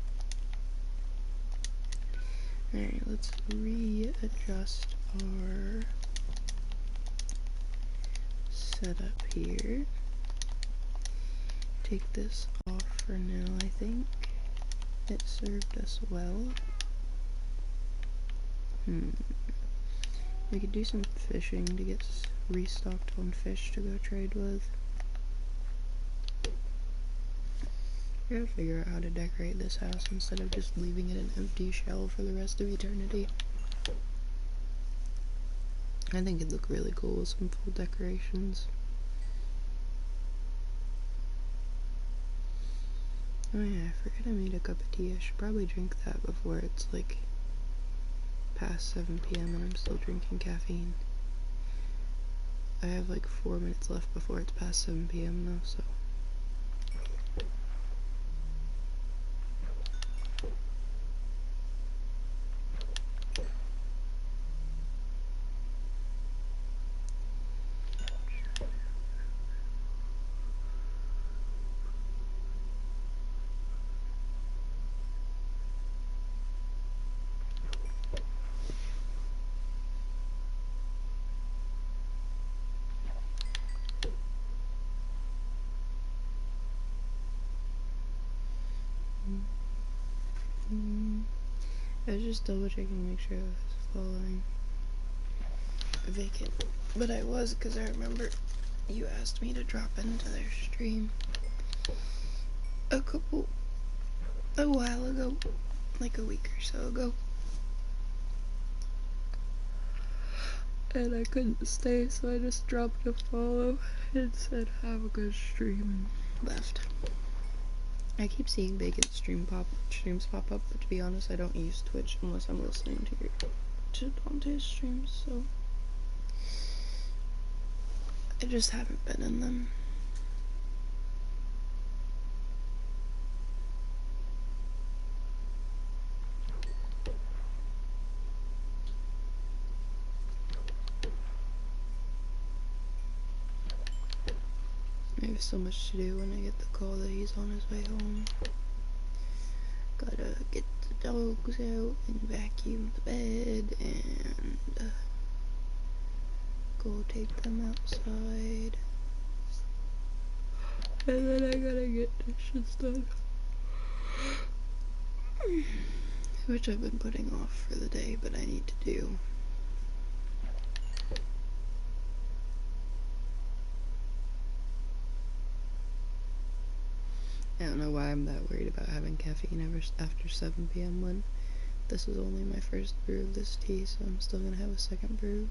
Alright, let's readjust our setup here. Take this off for now, I think. It served us well. We could do some fishing to get restocked on fish to go trade with. I gotta figure out how to decorate this house instead of just leaving it an empty shell for the rest of eternity. I think it'd look really cool with some full decorations. Oh yeah, I forgot I made a cup of tea. I should probably drink that before it's like past 7 p.m. and I'm still drinking caffeine. I have like 4 minutes left before it's past 7 p.m. though, so. I was just double checking to make sure I was following Vacant. But I was, because I remember you asked me to drop into their stream a while ago, like a week or so ago. And I couldn't stay, so I just dropped a follow and said, have a good stream, and left. I keep seeing Vacant streams pop up, but to be honest, I don't use Twitch unless I'm listening to Dante's streams, so I just haven't been in them. I have so much to do when I get the call that he's on his way home. Gotta get the dogs out and vacuum the bed and go take them outside. And then I gotta get dishes done. Which I've been putting off for the day, but I need to do. I don't know why I'm that worried about having caffeine after 7 p.m. when this is only my first brew of this tea, so I'm still gonna have a second brew.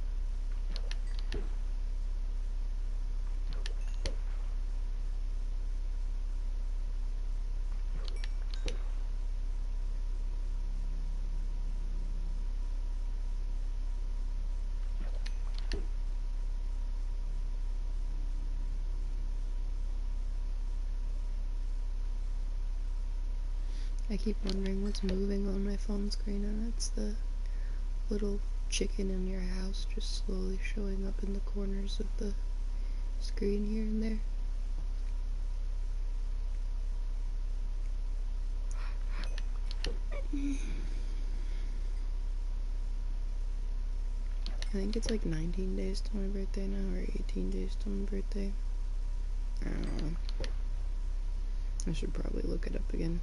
I keep wondering what's moving on my phone screen, and it's the little chicken in your house just slowly showing up in the corners of the screen here and there. I think it's like 19 days to my birthday now, or 18 days to my birthday. I don't know. I should probably look it up again.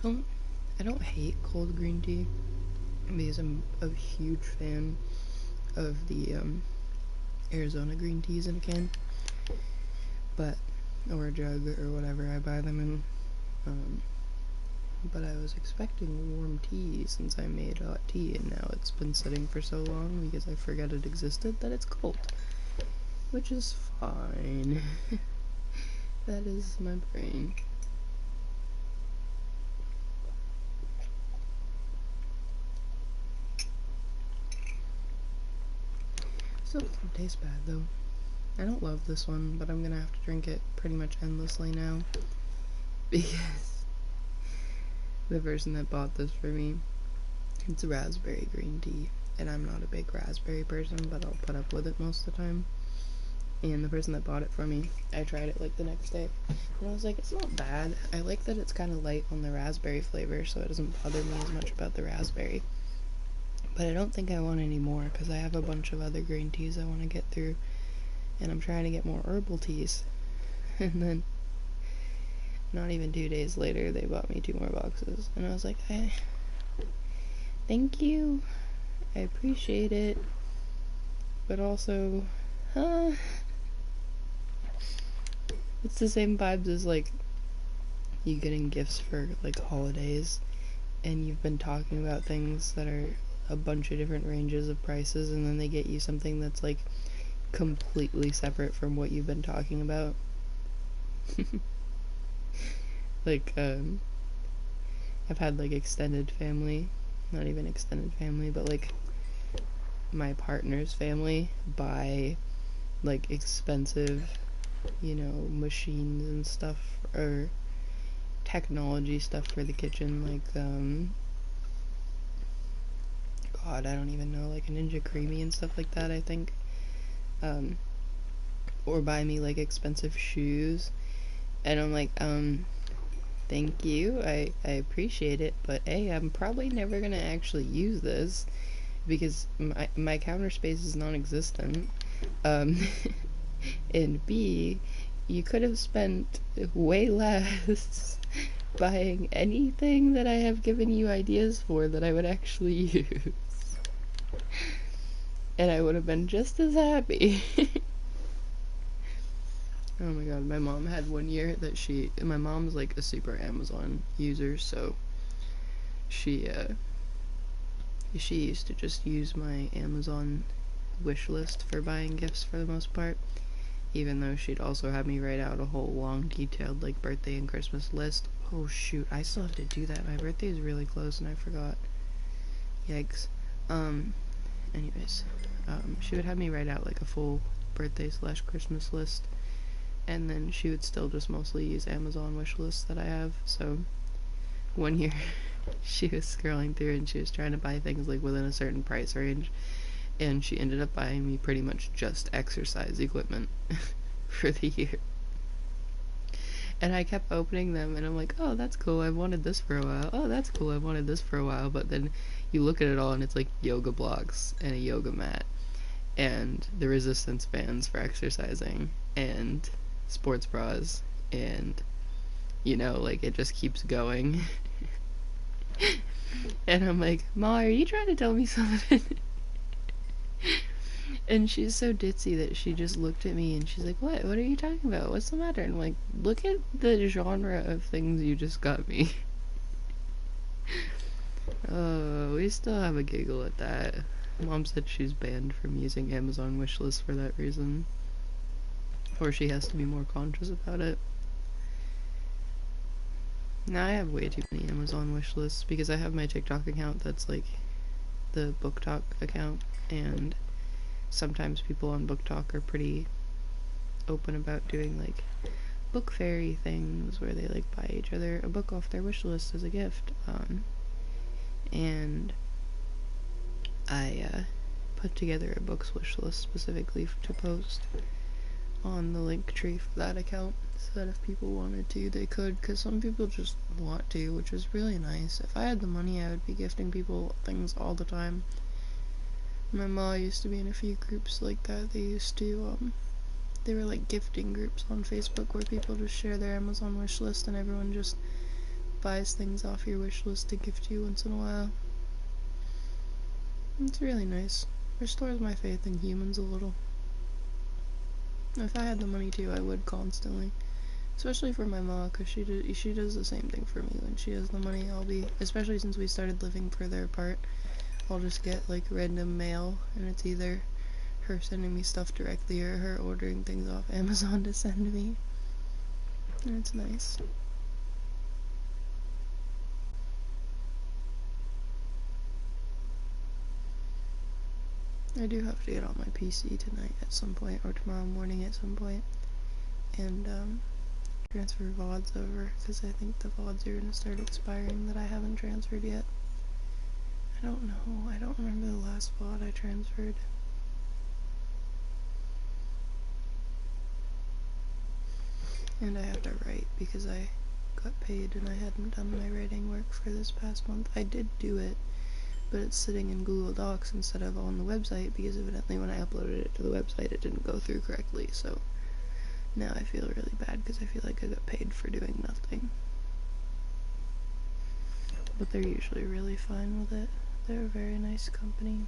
I don't hate cold green tea because I'm a huge fan of the Arizona green teas in a can, or a jug or whatever I buy them in. But I was expecting warm tea since I made hot tea, and now it's been sitting for so long because I forgot it existed that it's cold, which is fine. That is my brain. Still doesn't taste bad though. I don't love this one, but I'm gonna have to drink it pretty much endlessly now because the person that bought this for me, it's raspberry green tea, and I'm not a big raspberry person, but I'll put up with it most of the time. And the person that bought it for me, I tried it like the next day, and I was like, it's not bad. I like that it's kind of light on the raspberry flavor, so it doesn't bother me as much about the raspberry. But I don't think I want any more because I have a bunch of other green teas I want to get through, and I'm trying to get more herbal teas. And then, not even 2 days later, they bought me 2 more boxes, and I was like, thank you, I appreciate it, but also, it's the same vibes as like you getting gifts for like holidays, and you've been talking about things that are a bunch of different ranges of prices, and then they get you something that's like completely separate from what you've been talking about. Like, I've had like extended family, not even extended family, but like my partner's family buy like expensive, machines and stuff, or technology stuff for the kitchen, like, God, I don't even know, like a Ninja Creamy and stuff like that, I think. Or buy me like expensive shoes, and I'm like, thank you, I appreciate it, but A, I'm probably never gonna actually use this because my counter space is non-existent, and B, you could have spent way less buying anything that I have given you ideas for that I would actually use. And I would have been just as happy. Oh my god, my mom had one year that my mom's like a super Amazon user, so she used to just use my Amazon wish list for buying gifts for the most part, even though she'd also have me write out a whole long detailed like birthday and Christmas list. Oh shoot, I still have to do that. My birthday is really close and I forgot. Yikes. Anyways, she would have me write out like a full birthday / Christmas list, and then she would still just mostly use Amazon wish lists that I have. So one year she was scrolling through and she was trying to buy things like within a certain price range, and she ended up buying me pretty much just exercise equipment for the year. And I kept opening them and I'm like, oh, that's cool, I've wanted this for a while. Oh, that's cool, I've wanted this for a while. But then you look at it all and it's like yoga blocks and a yoga mat and the resistance bands for exercising and sports bras, and like it just keeps going. And I'm like, Ma, are you trying to tell me something? And she's so ditzy that she just looked at me and she's like, what are you talking about, what's the matter? And I'm like, look at the genre of things you just got me. Oh, we still have a giggle at that. Mom said she's banned from using Amazon wishlists for that reason, or she has to be more conscious about it. Now I have way too many Amazon wishlists because I have my TikTok account that's like the Book Talk account, and sometimes people on Book Talk are pretty open about doing like book fairy things where they like buy each other a book off their wish list as a gift. And I put together a books wish list specifically to post on the link tree for that account, so that if people wanted to, they could, because some people just want to, which is really nice. If I had the money, I would be gifting people things all the time. My mom used to be in a few groups like that. They were like gifting groups on Facebook where people just share their Amazon wish list and everyone just buys things off your wish list to gift you once in a while. It's really nice. Restores my faith in humans a little. If I had the money to, I would constantly. Especially for my mom, because she does the same thing for me. When she has the money, I'll be, especially since we started living further apart, I'll just get like random mail, and it's either her sending me stuff directly or her ordering things off Amazon to send me. And it's nice. I do have to get on my PC tonight at some point, or tomorrow morning at some point, and transfer VODs over, because I think the VODs are going to start expiring that I haven't transferred yet. I don't know, I don't remember the last VOD I transferred. And I have to write, because I got paid and I hadn't done my writing work for this past month. I did do it, but it's sitting in Google Docs instead of on the website, because evidently when I uploaded it to the website it didn't go through correctly, so now I feel really bad because I feel like I got paid for doing nothing. But they're usually really fine with it. They're a very nice company.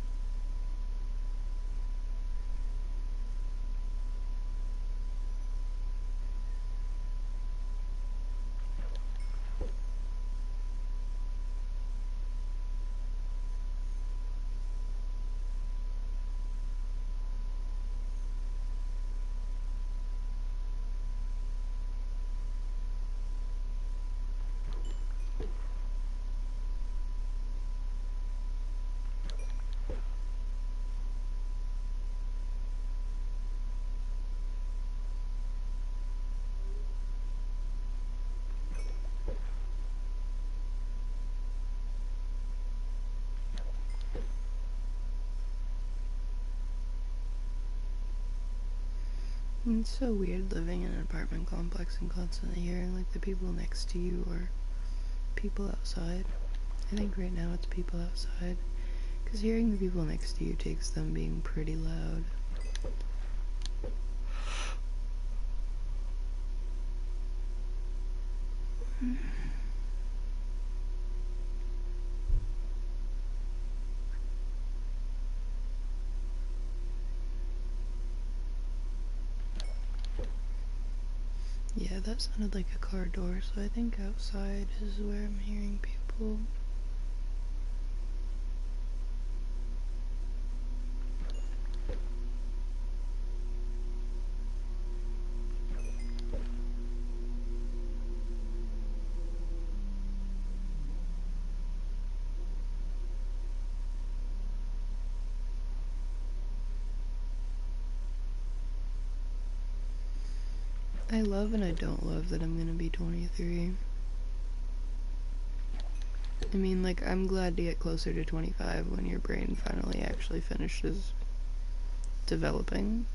It's so weird living in an apartment complex and constantly hearing like the people next to you or people outside. I think right now it's people outside, because hearing the people next to you takes them being pretty loud. Yeah, that sounded like a car door, so I think outside is where I'm hearing people. I love and I don't love that I'm gonna be 23. I mean, like, I'm glad to get closer to 25 when your brain finally actually finishes developing,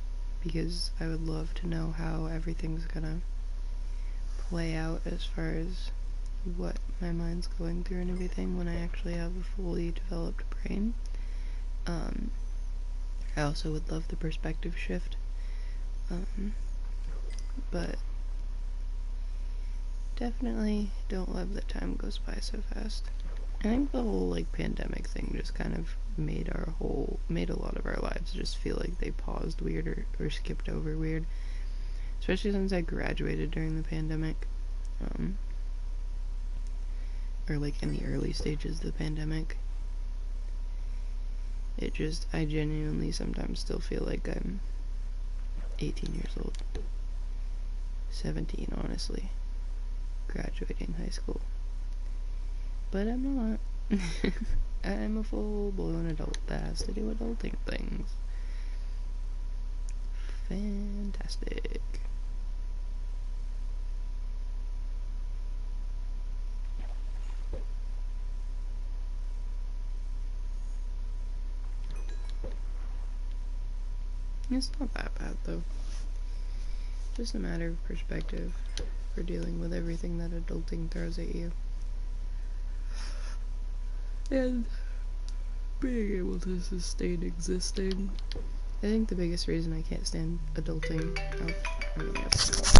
because I would love to know how everything's gonna play out as far as what my mind's going through and everything when I actually have a fully developed brain. I also would love the perspective shift. But definitely don't love that time goes by so fast. I think the whole like pandemic thing just kind of made a lot of our lives just feel like they paused weird or skipped over weird. Especially since I graduated during the pandemic. Or like in the early stages of the pandemic. I genuinely sometimes still feel like I'm 18 years old. 17, honestly. Graduating high school. But I'm not. I'm a full-blown adult that has to do adulting things. Fantastic. It's not that bad, though. Just a matter of perspective for dealing with everything that adulting throws at you. And being able to sustain existing. I think the biggest reason I can't stand adulting... Oh, I'm gonna miss.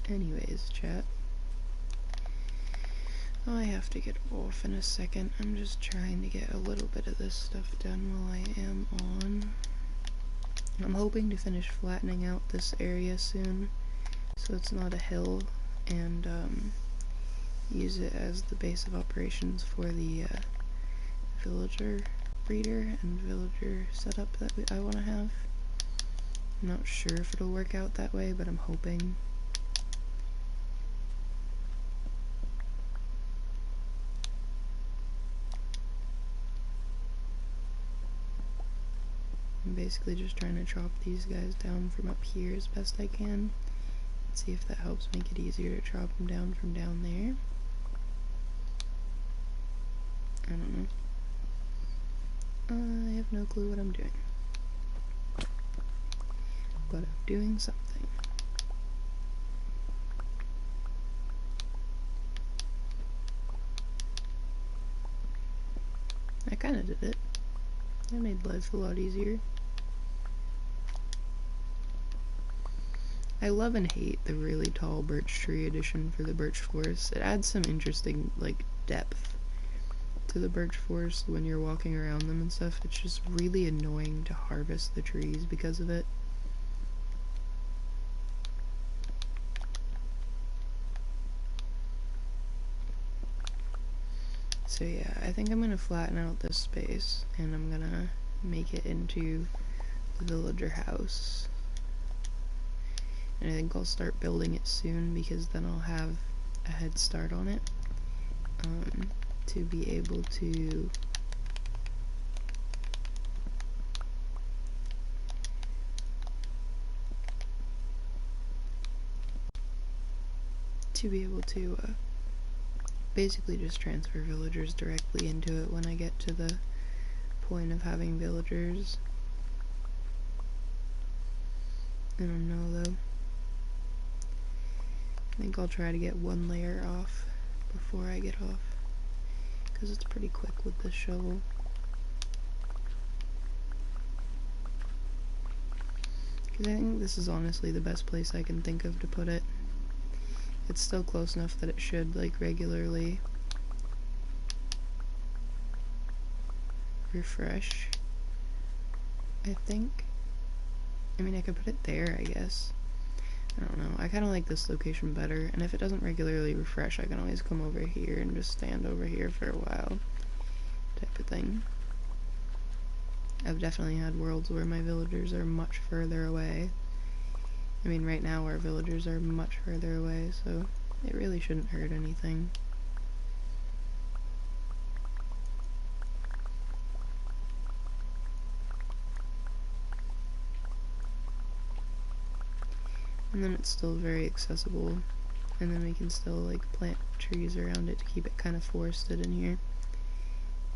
Anyways, chat. I have to get off in a second. I'm just trying to get a little bit of this stuff done while I am on. I'm hoping to finish flattening out this area soon, so it's not a hill, and use it as the base of operations for the villager breeder and villager setup that I want to have. I'm not sure if it'll work out that way, but I'm hoping. I'm basically just trying to chop these guys down from up here as best I can. See if that helps make it easier to chop them down from down there. I don't know. I have no clue what I'm doing. But I'm doing something. I kinda did it. That made life a lot easier. I love and hate the really tall birch tree addition for the birch forest. It adds some interesting, like, depth to the birch forest when you're walking around them and stuff. It's just really annoying to harvest the trees because of it. So yeah, I think I'm gonna flatten out this space and I'm gonna make it into the villager house. And I think I'll start building it soon because then I'll have a head start on it to be able to basically just transfer villagers directly into it when I get to the point of having villagers. I don't know though. I think I'll try to get one layer off before I get off, because it's pretty quick with this shovel. Because I think this is honestly the best place I can think of to put it. It's still close enough that it should, like, regularly refresh, I think. I mean, I could put it there, I guess. I don't know. I kind of like this location better, and if it doesn't regularly refresh, I can always come over here and just stand over here for a while, type of thing. I've definitely had worlds where my villagers are much further away. I mean, right now our villagers are much further away, so it really shouldn't hurt anything. And then it's still very accessible, and then we can still, like, plant trees around it to keep it kind of forested in here.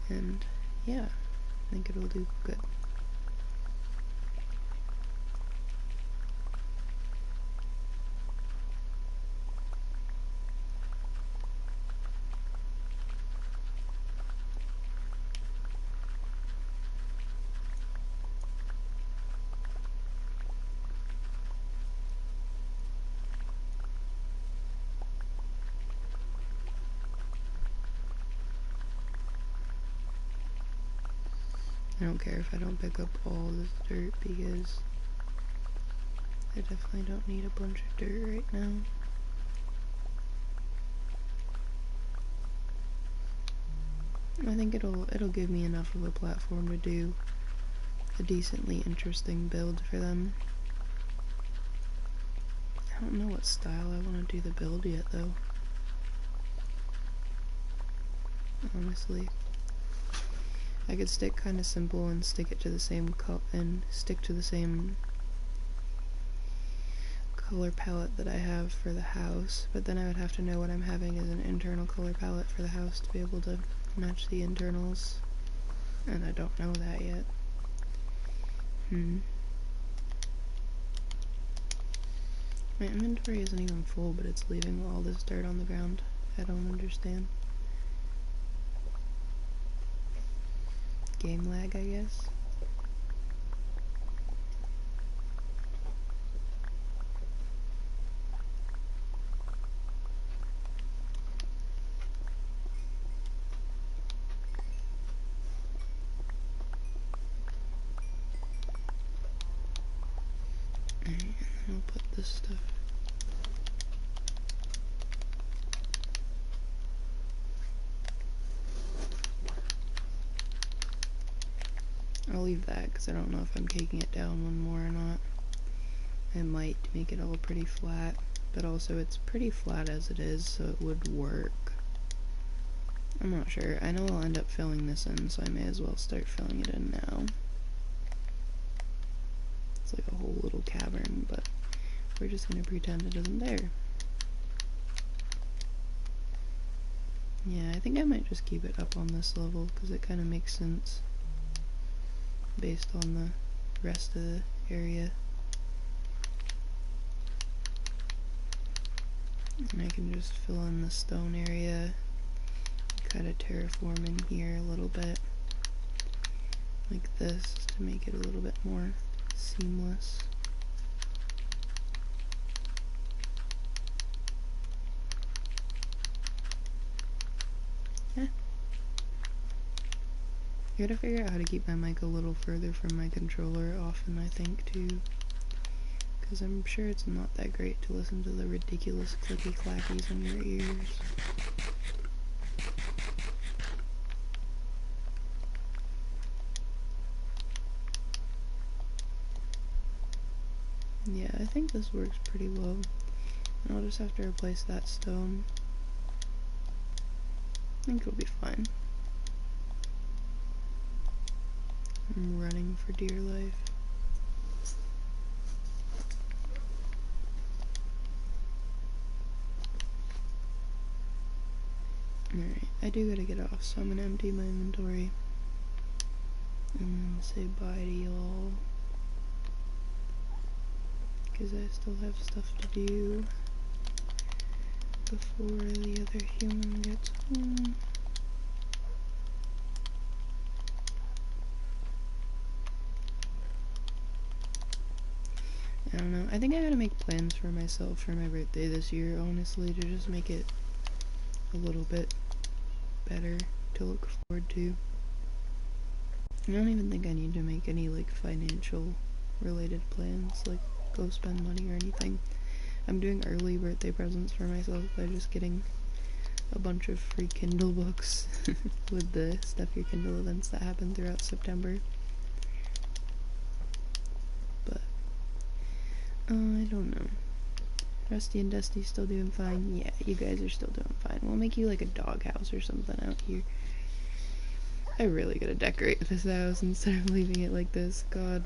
And yeah, I think it'll do good. I don't care if I don't pick up all this dirt because I definitely don't need a bunch of dirt right now. I think it'll give me enough of a platform to do a decently interesting build for them. I don't know what style I want to do the build yet though. Honestly. I could stick kind of simple and stick it to the same color palette that I have for the house, but then I would have to know what I'm having as an internal color palette for the house to be able to match the internals, and I don't know that yet. My inventory isn't even full, but it's leaving all this dirt on the ground. I don't understand. Game lag, I guess. I'll put this stuff. I'll leave that because I don't know if I'm taking it down one more or not. I might make it all pretty flat, but also it's pretty flat as it is, so it would work. I'm not sure. I know I'll end up filling this in, so I may as well start filling it in now. It's like a whole little cavern, but we're just gonna pretend it isn't there. Yeah, I think I might just keep it up on this level, because it kind of makes sense based on the rest of the area. And I can just fill in the stone area, kind of terraform in here a little bit, like this, to make it a little bit more seamless. I gotta figure out how to keep my mic a little further from my controller often, I think, too. Because I'm sure it's not that great to listen to the ridiculous clicky clackies in your ears. Yeah, I think this works pretty well. And I'll just have to replace that stone. I think it'll be fine. I'm running for dear life. Alright, I do gotta get off, so I'm gonna empty my inventory. And then say bye to y'all. Because I still have stuff to do before the other human gets home. I don't know. I think I gotta make plans for myself for my birthday this year, honestly, to just make it a little bit better to look forward to. I don't even think I need to make any, like, financial related plans, like go spend money or anything. I'm doing early birthday presents for myself by just getting a bunch of free Kindle books with the Stuff Your Kindle events that happen throughout September. But I don't know. Rusty and Dusty still doing fine? Yeah, you guys are still doing fine. We'll make you like a doghouse or something out here. I really gotta decorate this house instead of leaving it like this. God.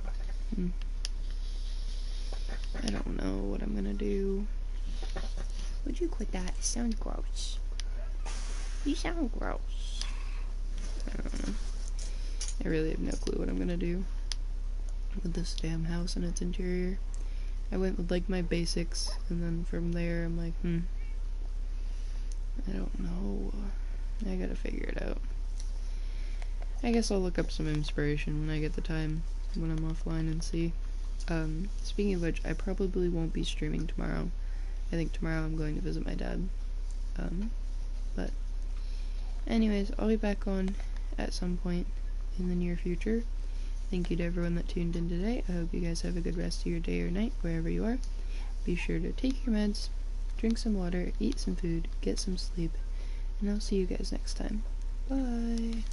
I don't know what I'm gonna do. Would you quit that? It sounds gross. You sound gross. I don't know. I really have no clue what I'm gonna do with this damn house and its interior. I went with like my basics, and then from there I'm like, I don't know. I gotta figure it out. I guess I'll look up some inspiration when I get the time, when I'm offline, and see. Speaking of which, I probably won't be streaming tomorrow. I think tomorrow I'm going to visit my dad. But anyways, I'll be back on at some point in the near future. Thank you to everyone that tuned in today. I hope you guys have a good rest of your day or night, wherever you are. Be sure to take your meds, drink some water, eat some food, get some sleep, and I'll see you guys next time. Bye!